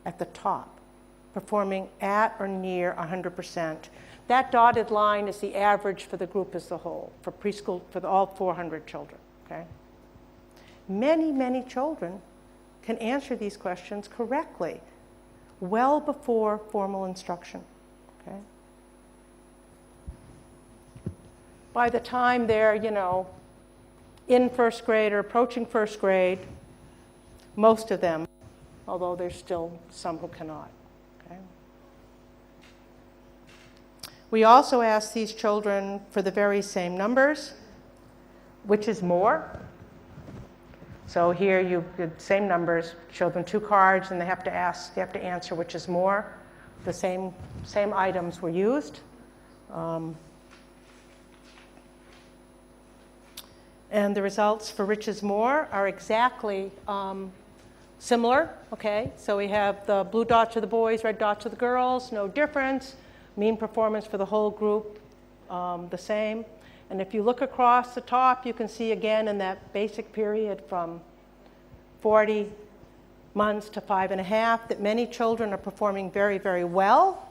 at the top performing at or near 100%. That dotted line is the average for the group as a whole, for preschool, for all 400 children, okay? Many, many children can answer these questions correctly well before formal instruction, okay? By the time they're, in 1st grade or approaching 1st grade, most of them, although there's still some who cannot, okay? We also ask these children for the very same numbers, which is more. So here you get same numbers, show them 2 cards, and they have to answer which is more. The same items were used. And the results for which is more are exactly similar, okay? So we have the blue dots are the boys, red dots are the girls, no difference. Mean performance for the whole group, the same. And if you look across the top, you can see again in that basic period from 40 months to 5.5 that many children are performing very, very well,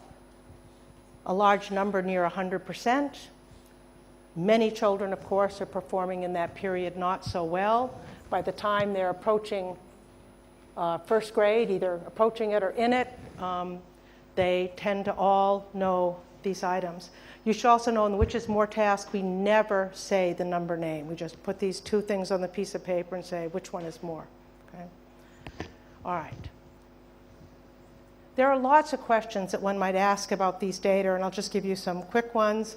a large number near 100%. Many children, of course, are performing in that period not so well. By the time they're approaching 1st grade, either approaching it or in it, they tend to all know these items. You should also know in the which is more task, we never say the number name. We just put these 2 things on the piece of paper and say which one is more, okay? All right. There are lots of questions that one might ask about these data, and I'll just give you some quick ones.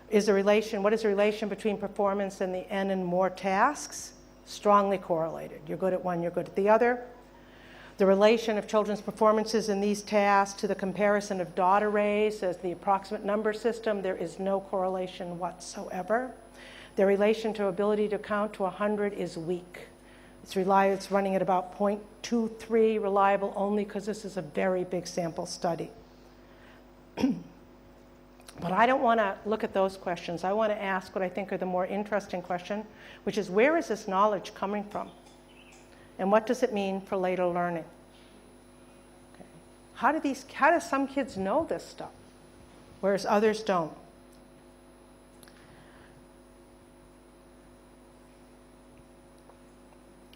What is the relation between performance and the n and more tasks? Strongly correlated. You're good at one, you're good at the other. The relation of children's performances in these tasks to the comparison of dot arrays as the approximate number system, there is no correlation whatsoever. The relation to ability to count to 100 is weak. It's running at about 0.23, reliable only because this is a very big sample study. But I don't want to look at those questions. I want to ask what I think are the more interesting question, which is, where is this knowledge coming from? And what does it mean for later learning? Okay. How do some kids know this stuff, whereas others don't?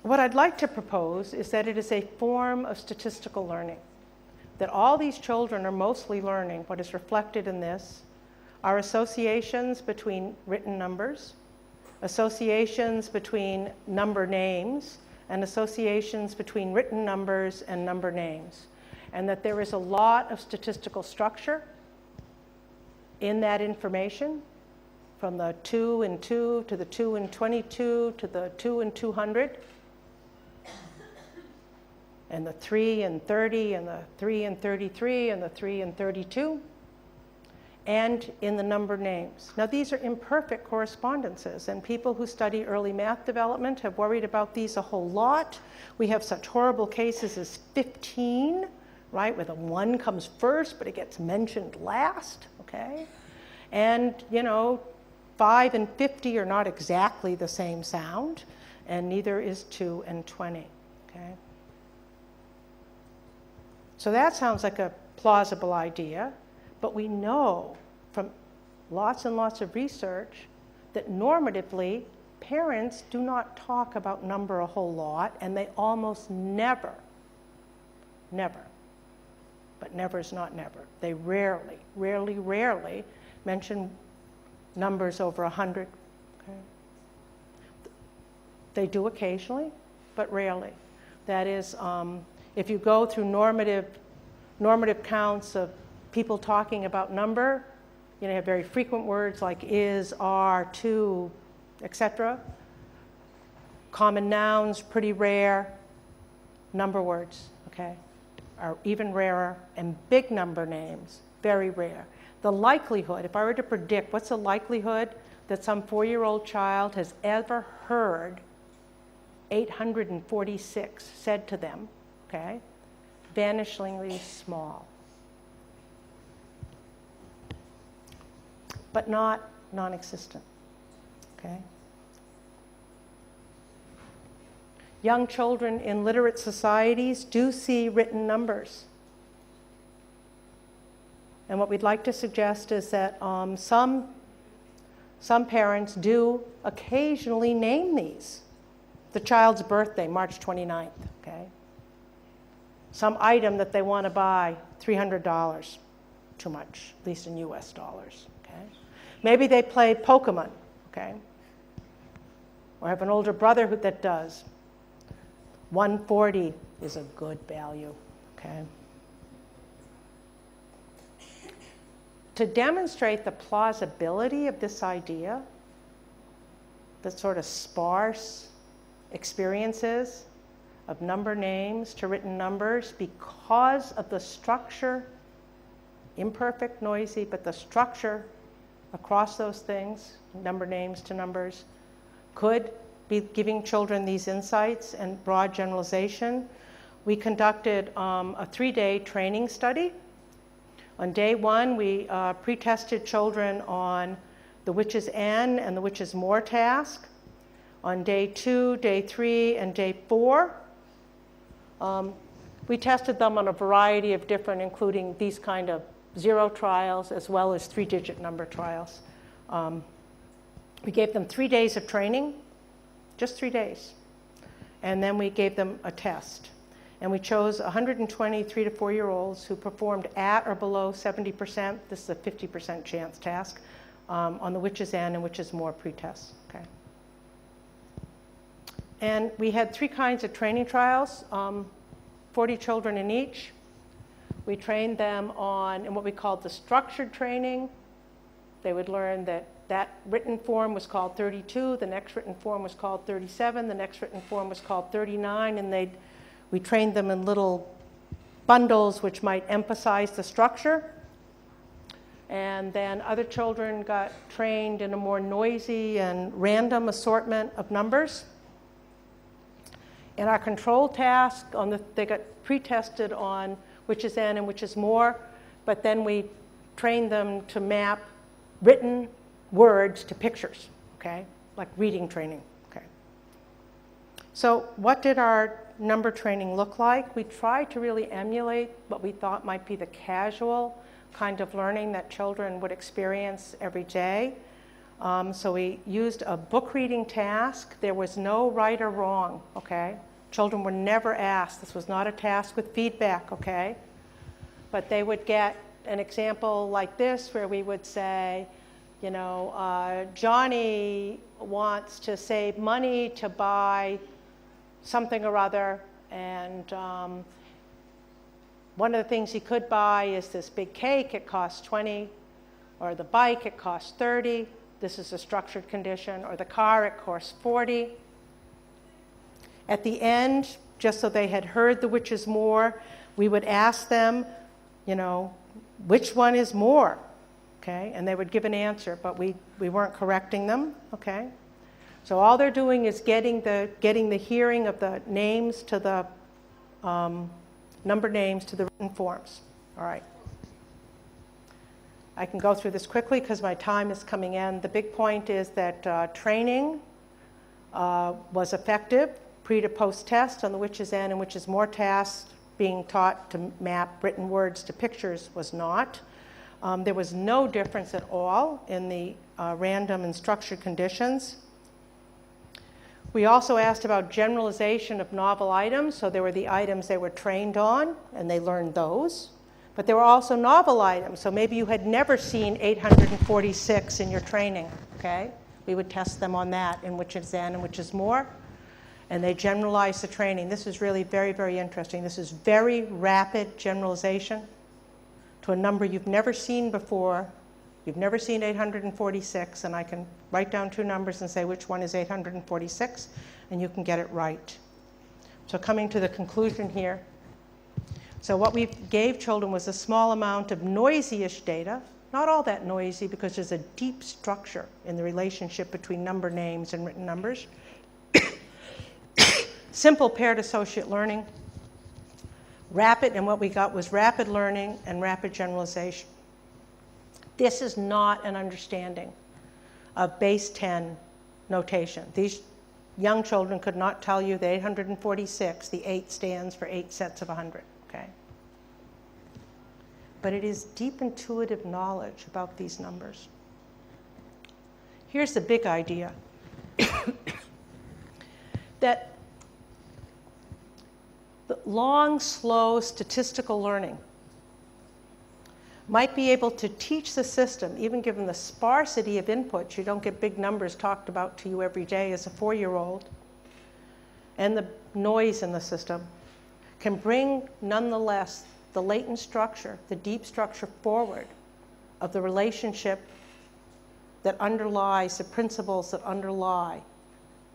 What I'd like to propose is that it is a form of statistical learning, that all these children are mostly learning. What is reflected in this are associations between written numbers, associations between number names, and associations between written numbers and number names. And that there is a lot of statistical structure in that information, from the 2 and 2 to the 2 and 22 to the 2 and 200, and the 3 and 30 and the 3 and 33 and the 3 and 32, and in the number names. Now, these are imperfect correspondences, and people who study early math development have worried about these a whole lot. We have such horrible cases as 15, right, where the 1 comes first, but it gets mentioned last, okay? And, 5 and 50 are not exactly the same sound, and neither is 2 and 20, okay? So that sounds like a plausible idea. But we know from lots and lots of research that normatively, parents do not talk about number a whole lot, and they almost never, but never is not never, they rarely mention numbers over 100. Okay? They do occasionally, but rarely. That is, if you go through normative counts of people talking about number, you have very frequent words like is, are, to, etc. Common nouns, pretty rare. Number words, okay, are even rarer. And big number names, very rare. The likelihood, if I were to predict, what's the likelihood that some 4-year-old child has ever heard 846 said to them, okay? Vanishingly small. But not non-existent, okay? Young children in literate societies do see written numbers. And what we'd like to suggest is that some parents do occasionally name these. The child's birthday, March 29th, okay? Some item that they want to buy, $300, too much, at least in US dollars, okay? Maybe they play Pokemon, okay? Or have an older brother that does. 140 is a good value, okay? To demonstrate the plausibility of this idea, the sort of sparse experiences of number names to written numbers, because of the structure, imperfect, noisy, but the structure across those things, number names to numbers, could be giving children these insights and broad generalization. We conducted a 3-day training study. On day 1, we pre-tested children on the which is N and the which is more task. On day 2, day 3, and day 4, we tested them on a variety of different, including these kind of 0 trials, as well as 3-digit number trials. We gave them 3 days of training, just 3 days. And then we gave them a test. And we chose 120 3 to 4-year-olds who performed at or below 70%. This is a 50% chance task on the which is N and which is more pre-tests. Okay. And we had 3 kinds of training trials, 40 children in each. We trained them on what we called the structured training. They would learn that written form was called 32, the next written form was called 37, the next written form was called 39, and they'd We trained them in little bundles which might emphasize the structure. And then other children got trained in a more noisy and random assortment of numbers. In our control task, they got pre-tested on which is n and which is more, but then we trained them to map written words to pictures, okay? Like reading training, okay? So what did our number training look like? We tried to really emulate what we thought might be the casual kind of learning that children would experience every day. So we used a book reading task. There was no right or wrong, okay? Children were never asked. This was not a task with feedback, okay? But they would get an example like this where we would say, you know, Johnny wants to save money to buy something or other, and one of the things he could buy is this big cake, it costs 20, or the bike, it costs 30. This is a structured condition, or the car, it costs 40. At the end, just so they had heard the which is more, we would ask them, you know, which one is more, okay? And they would give an answer, but we weren't correcting them, okay? So all they're doing is getting the hearing of the names to the number names to the written forms. All right. I can go through this quickly because my time is coming in. The big point is that training was effective, pre to post test on the which is n and which is more tasks being taught to map written words to pictures was not. There was no difference at all in the random and structured conditions. We also asked about generalization of novel items. So there were the items they were trained on, and they learned those. But there were also novel items. So maybe you had never seen 846 in your training, okay? We would test them on that, in which is n and which is more. And they generalized the training. This is really very, very interesting. This is very rapid generalization to a number you've never seen before. You've never seen 846, and I can write down two numbers and say which one is 846, and you can get it right. So coming to the conclusion here. So what we gave children was a small amount of noisy-ish data, not all that noisy because there's a deep structure in the relationship between number names and written numbers. Simple paired associate learning. Rapid, and what we got was rapid learning and rapid generalization. This is not an understanding of base 10 notation. These young children could not tell you that 846, the 8 stands for 8 sets of 100, okay? But it is deep intuitive knowledge about these numbers. Here's the big idea. That the long, slow statistical learning might be able to teach the system, even given the sparsity of inputs. You don't get big numbers talked about to you every day as a 4-year-old. And the noise in the system can bring, nonetheless, the latent structure, the deep structure forward of the relationship that underlies the principles that underlie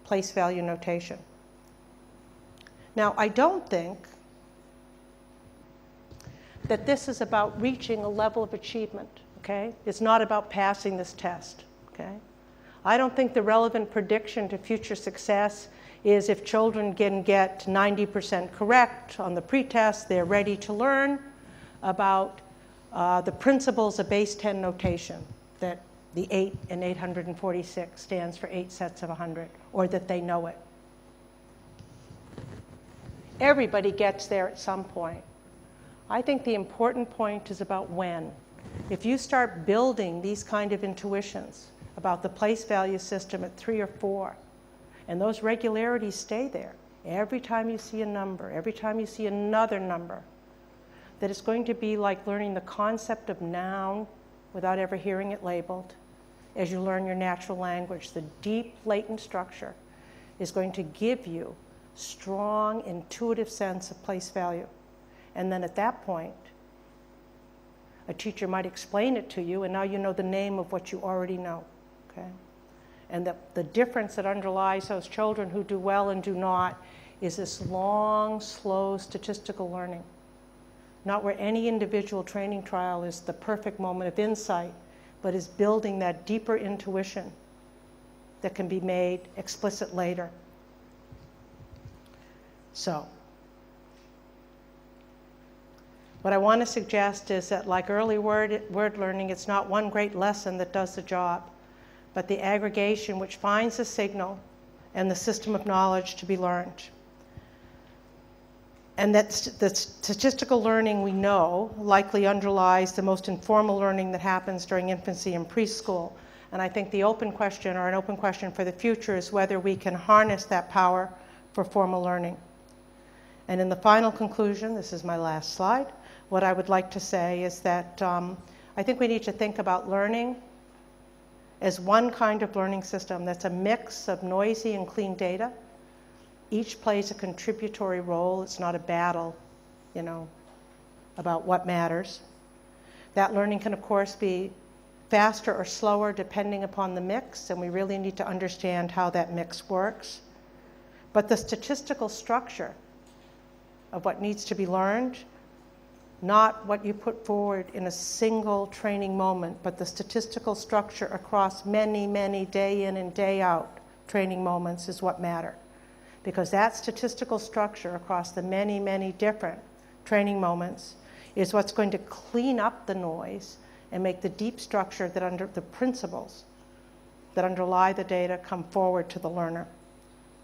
place value notation. Now, I don't think that this is about reaching a level of achievement, okay? It's not about passing this test, okay? I don't think the relevant prediction to future success is if children can get 90% correct on the pretest, they're ready to learn about the principles of base 10 notation, that the 8 in 846 stands for 8 sets of 100, or that they know it. Everybody gets there at some point. I think the important point is about when. If you start building these kind of intuitions about the place value system at 3 or 4, and those regularities stay there, every time you see a number, every time you see another number, that it's going to be like learning the concept of noun without ever hearing it labeled. As you learn your natural language, the deep latent structure is going to give you strong intuitive sense of place value. And then at that point, a teacher might explain it to you, and now you know the name of what you already know, okay? And the difference that underlies those children who do well and do not is this long, slow statistical learning. Not where any individual training trial is the perfect moment of insight, but is building that deeper intuition that can be made explicit later. So, what I want to suggest is that like early word learning, it's not one great lesson that does the job, but the aggregation which finds the signal and the system of knowledge to be learned. And that the statistical learning we know likely underlies the most informal learning that happens during infancy and preschool. And I think the open question, or an open question for the future, is whether we can harness that power for formal learning. And in the final conclusion, this is my last slide, what I would like to say is that I think we need to think about learning as one kind of learning system that's a mix of noisy and clean data. Each plays a contributory role. It's not a battle, about what matters. That learning can, of course, be faster or slower depending upon the mix, and we really need to understand how that mix works. But the statistical structure of what needs to be learned, not what you put forward in a single training moment, but the statistical structure across many, many day in and day out training moments is what matter. Because that statistical structure across the many, many different training moments is what's going to clean up the noise and make the deep structure that under the principles that underlie the data come forward to the learner.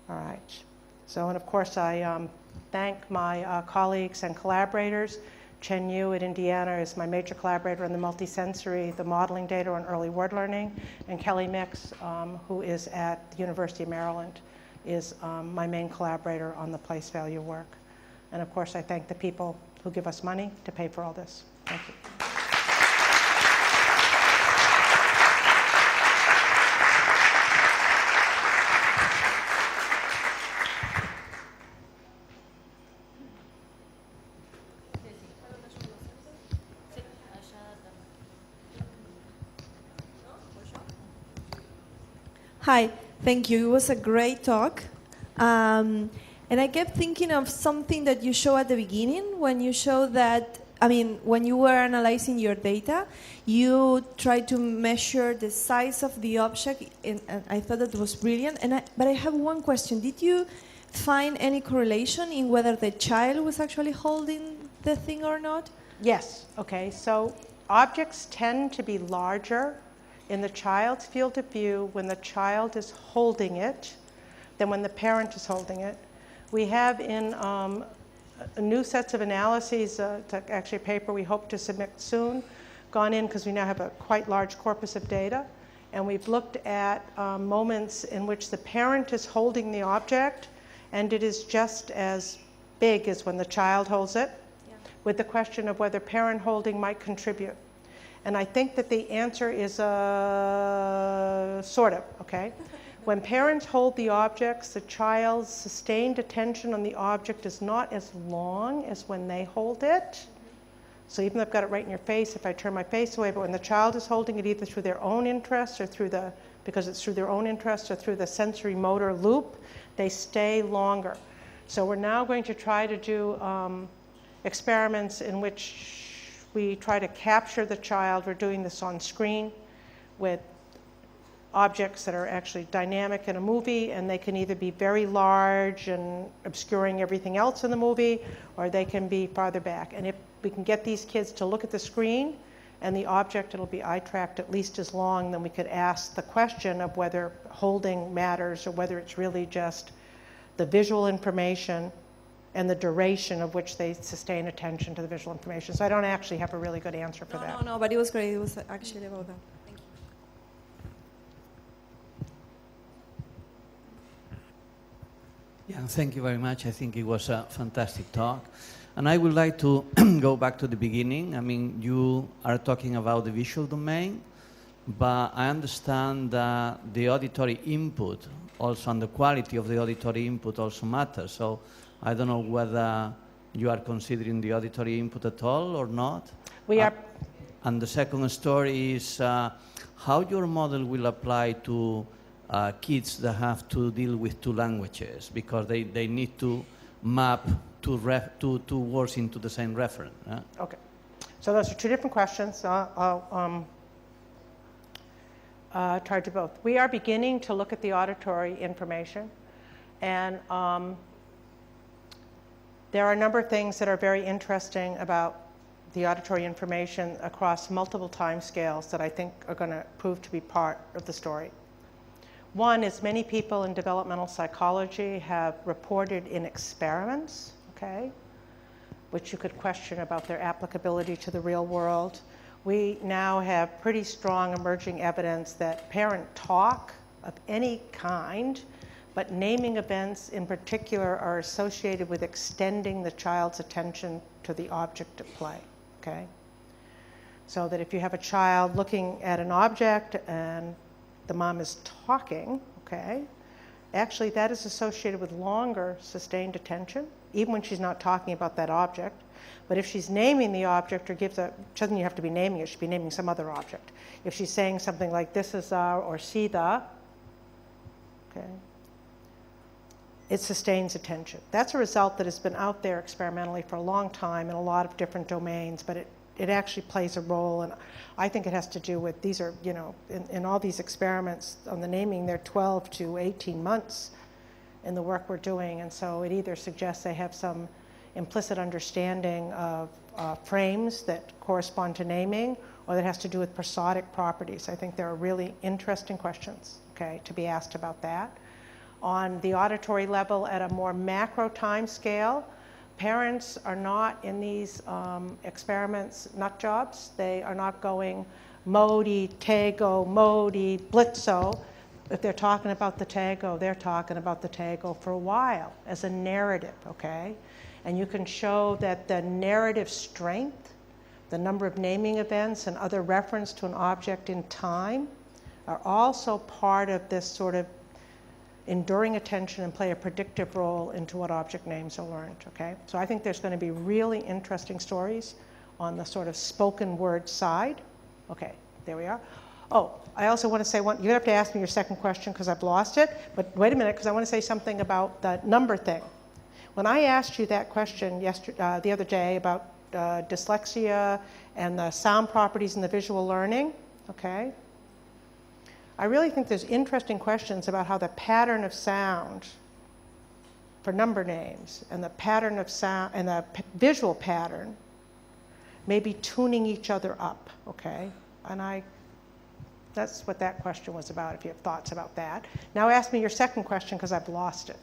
All right. So, and of course, I thank my colleagues and collaborators. Chen Yu at Indiana is my major collaborator on the multisensory, the modeling data on early word learning, and Kelly Mix, who is at the University of Maryland, is my main collaborator on the place value work. And of course, I thank the people who give us money to pay for all this. Thank you. Hi, thank you. It was a great talk. And I kept thinking of something that you showed at the beginning when you showed that, when you were analyzing your data, you tried to measure the size of the object, and I thought that was brilliant. But I have one question. Did you find any correlation in whether the child was actually holding the thing or not? Yes, okay, so objects tend to be larger in the child's field of view when the child is holding it than when the parent is holding it. We have in new sets of analyses, actually a paper we hope to submit soon, gone in because we now have a quite large corpus of data, and we've looked at moments in which the parent is holding the object and it is just as big as when the child holds it, with the question of whether parent holding might contribute. And I think that the answer is sort of, okay? When parents hold the objects, the child's sustained attention on the object is not as long as when they hold it. So even though I've got it right in your face, if I turn my face away, but when the child is holding it either through their own interests or because it's through their own interests or through the sensory motor loop, they stay longer. So we're now going to try to do experiments in which we try to capture the child. We're doing this on screen with objects that are actually dynamic in a movie, and they can either be very large and obscuring everything else in the movie, or they can be farther back. And if we can get these kids to look at the screen and the object, it'll be eye-tracked at least as long, then we could ask the question of whether holding matters or whether it's really just the visual information and the duration of which they sustain attention to the visual information. So I don't actually have a really good answer for that. No, but it was great. It was actually about that. Thank you. Yeah, thank you very much. I think it was a fantastic talk. And I would like to go back to the beginning. You are talking about the visual domain, but I understand that the auditory input also, and the quality of the auditory input also matters. So I don't know whether you are considering the auditory input at all or not. We are. And the second story is how your model will apply to kids that have to deal with two languages because they need to map two words into the same referent. Okay. So those are two different questions. I'll try to do both. We are beginning to look at the auditory information, and there are a number of things that are very interesting about the auditory information across multiple time scales that I think are going to prove to be part of the story. One is many people in developmental psychology have reported in experiments, okay, which you could question about their applicability to the real world. We now have pretty strong emerging evidence that parent talk of any kind, but naming events in particular are associated with extending the child's attention to the object at play, okay? So that if you have a child looking at an object and the mom is talking, okay, actually that is associated with longer sustained attention, even when she's not talking about that object. But if she's naming the object or doesn't have to be naming it, she should be naming some other object. If she's saying something like this is the, or see the, okay, it sustains attention. That's a result that has been out there experimentally for a long time in a lot of different domains, but it actually plays a role, and I think it has to do with, these are, you know, in all these experiments on the naming, they're 12 to 18 months in the work we're doing, and so it either suggests they have some implicit understanding of frames that correspond to naming, or that has to do with prosodic properties. I think there are really interesting questions, okay, to be asked about that. On the auditory level at a more macro time scale, parents are not in these experiments nut jobs. They are not going modi, tego, modi, blitzo. If they're talking about the tego, they're talking about the tego for a while as a narrative, okay? And you can show that the narrative strength, the number of naming events and other reference to an object in time are also part of this sort of enduring attention and play a predictive role into what object names are learned, okay? So I think there's going to be really interesting stories on the sort of spoken word side. Okay, there we are. Oh, I also want to say one, you have to ask me your second question because I've lost it, but wait a minute, because I want to say something about the number thing. When I asked you that question the other day about dyslexia and the sound properties and the visual learning, okay? I really think there's interesting questions about how the pattern of sound for number names and the pattern of sound and the visual pattern may be tuning each other up, okay? And that's what that question was about, if you have thoughts about that. Now ask me your second question because I've lost it.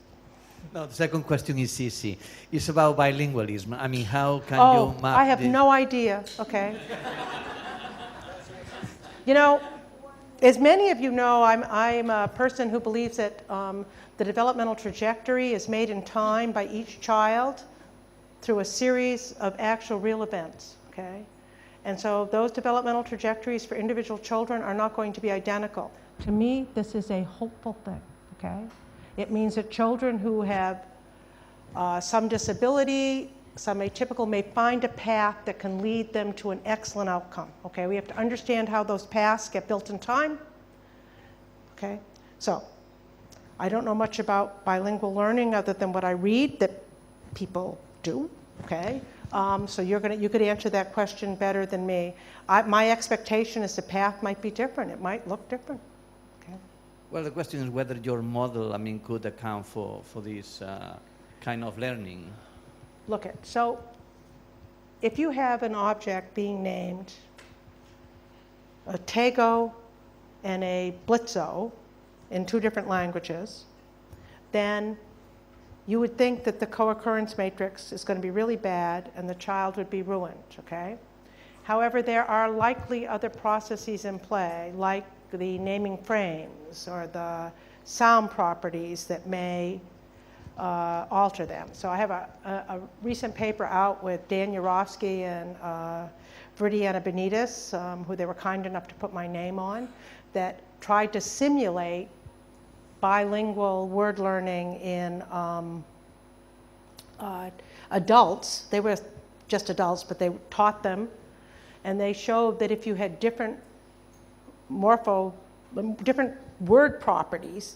No, the second question is easy. It's about bilingualism. I mean, how can you map I have no idea, okay? You know, as many of you know, I'm a person who believes that the developmental trajectory is made in time by each child through a series of actual real events, okay? And so those developmental trajectories for individual children are not going to be identical. To me, this is a hopeful thing, okay? It means that children who have some disability, some atypical, may find a path that can lead them to an excellent outcome, okay? We have to understand how those paths get built in time, okay? So, I don't know much about bilingual learning other than what I read that people do, okay? So you could answer that question better than me. My expectation is the path might be different. It might look different, okay? Well, the question is whether your model, I mean, could account for this kind of learning. Look at, so if you have an object being named a tego and a blitzo in two different languages, then you would think that the co-occurrence matrix is going to be really bad and the child would be ruined, okay? However, there are likely other processes in play, like the naming frames or the sound properties that may alter them. So I have a recent paper out with Dan Urofsky and Viridiana Benitez, who they were kind enough to put my name on, that tried to simulate bilingual word learning in adults. They were just adults, but they taught them, and they showed that if you had different word properties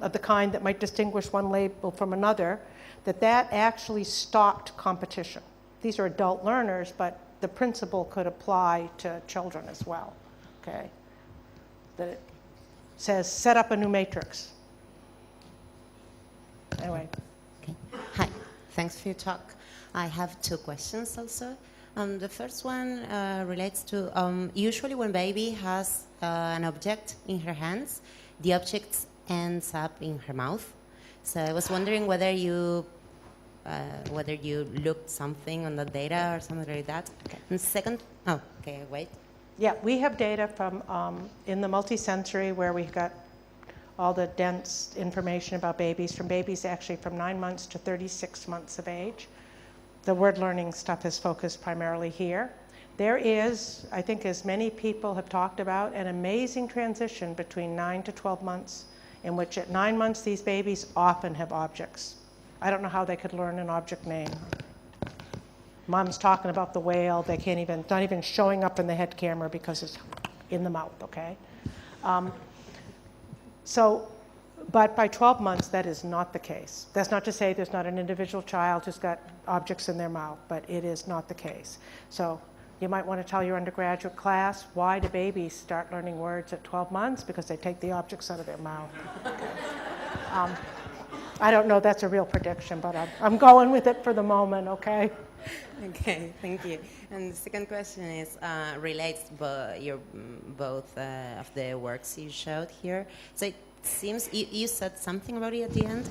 of the kind that might distinguish one label from another, that actually stopped competition. These are adult learners, but the principle could apply to children as well, okay? That it says, set up a new matrix. Anyway. Okay. Hi, thanks for your talk. I have two questions also. The first one relates to, usually when baby has an object in her hands, the object ends up in her mouth. So I was wondering whether you looked something on the data or something like that. Okay. And second, oh, okay, wait. Yeah, we have data from in the multisensory where we've got all the dense information about babies, from babies actually from 9 months to 36 months of age. The word learning stuff is focused primarily here. There is, I think as many people have talked about, an amazing transition between 9 to 12 months, in which at 9 months these babies often have objects. I don't know how they could learn an object name. Mom's talking about the whale, they can't even, not even showing up in the head camera because it's in the mouth, okay? But by 12 months, that is not the case. That's not to say there's not an individual child who's got objects in their mouth, but it is not the case. So you might want to tell your undergraduate class, why do babies start learning words at 12 months? Because they take the objects out of their mouth. I don't know that's a real prediction, but I'm going with it for the moment, okay? Okay, thank you. And the second question is relates both of the works you showed here. So it seems you said something about it at the end.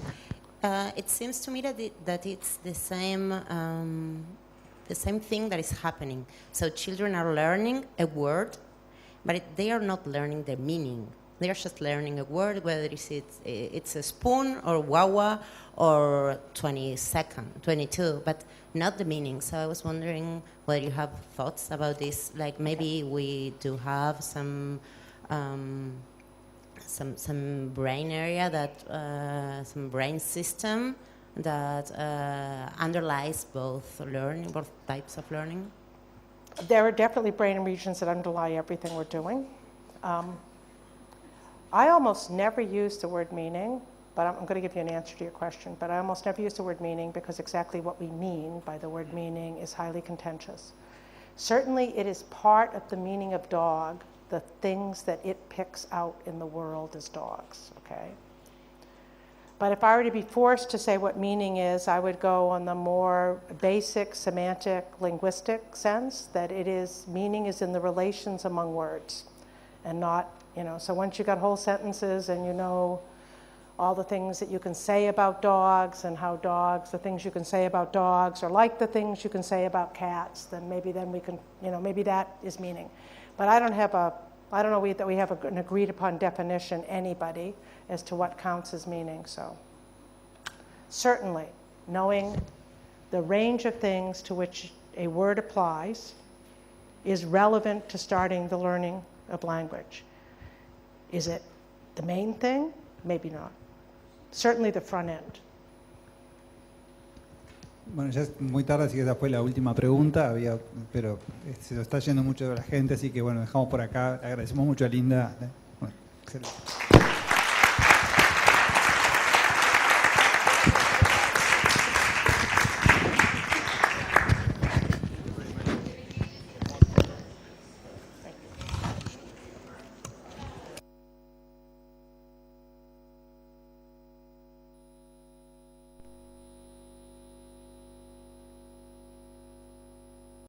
It seems to me that it's the same thing that is happening. So children are learning a word, but they are not learning the meaning. They are just learning a word, whether it's a spoon or wawa or 22, but not the meaning. So I was wondering whether you have thoughts about this. Like maybe we do have some brain area that some brain system that underlies both types of learning. There are definitely brain regions that underlie everything we're doing. I almost never use the word meaning, but I'm going to give you an answer to your question, but I almost never use the word meaning because exactly what we mean by the word meaning is highly contentious. Certainly it is part of the meaning of dog, the things that it picks out in the world as dogs, okay? But if I were to be forced to say what meaning is, I would go on the more basic semantic linguistic sense that meaning is in the relations among words and not, so once you got whole sentences and you know all the things that you can say about dogs and how the things you can say about dogs are like the things you can say about cats, then we can, maybe that is meaning. But I don't know that we have an agreed upon definition, anybody, as to what counts as meaning. So certainly knowing the range of things to which a word applies is relevant to starting the learning of language. Is it the main thing? Maybe not. Certainly the front end. Bueno, ya es muy tarde, así que esa fue la última pregunta, pero se nos está yendo mucho de la gente, así que bueno, dejamos por acá. Agradecemos mucho a Linda. Bueno, excelente.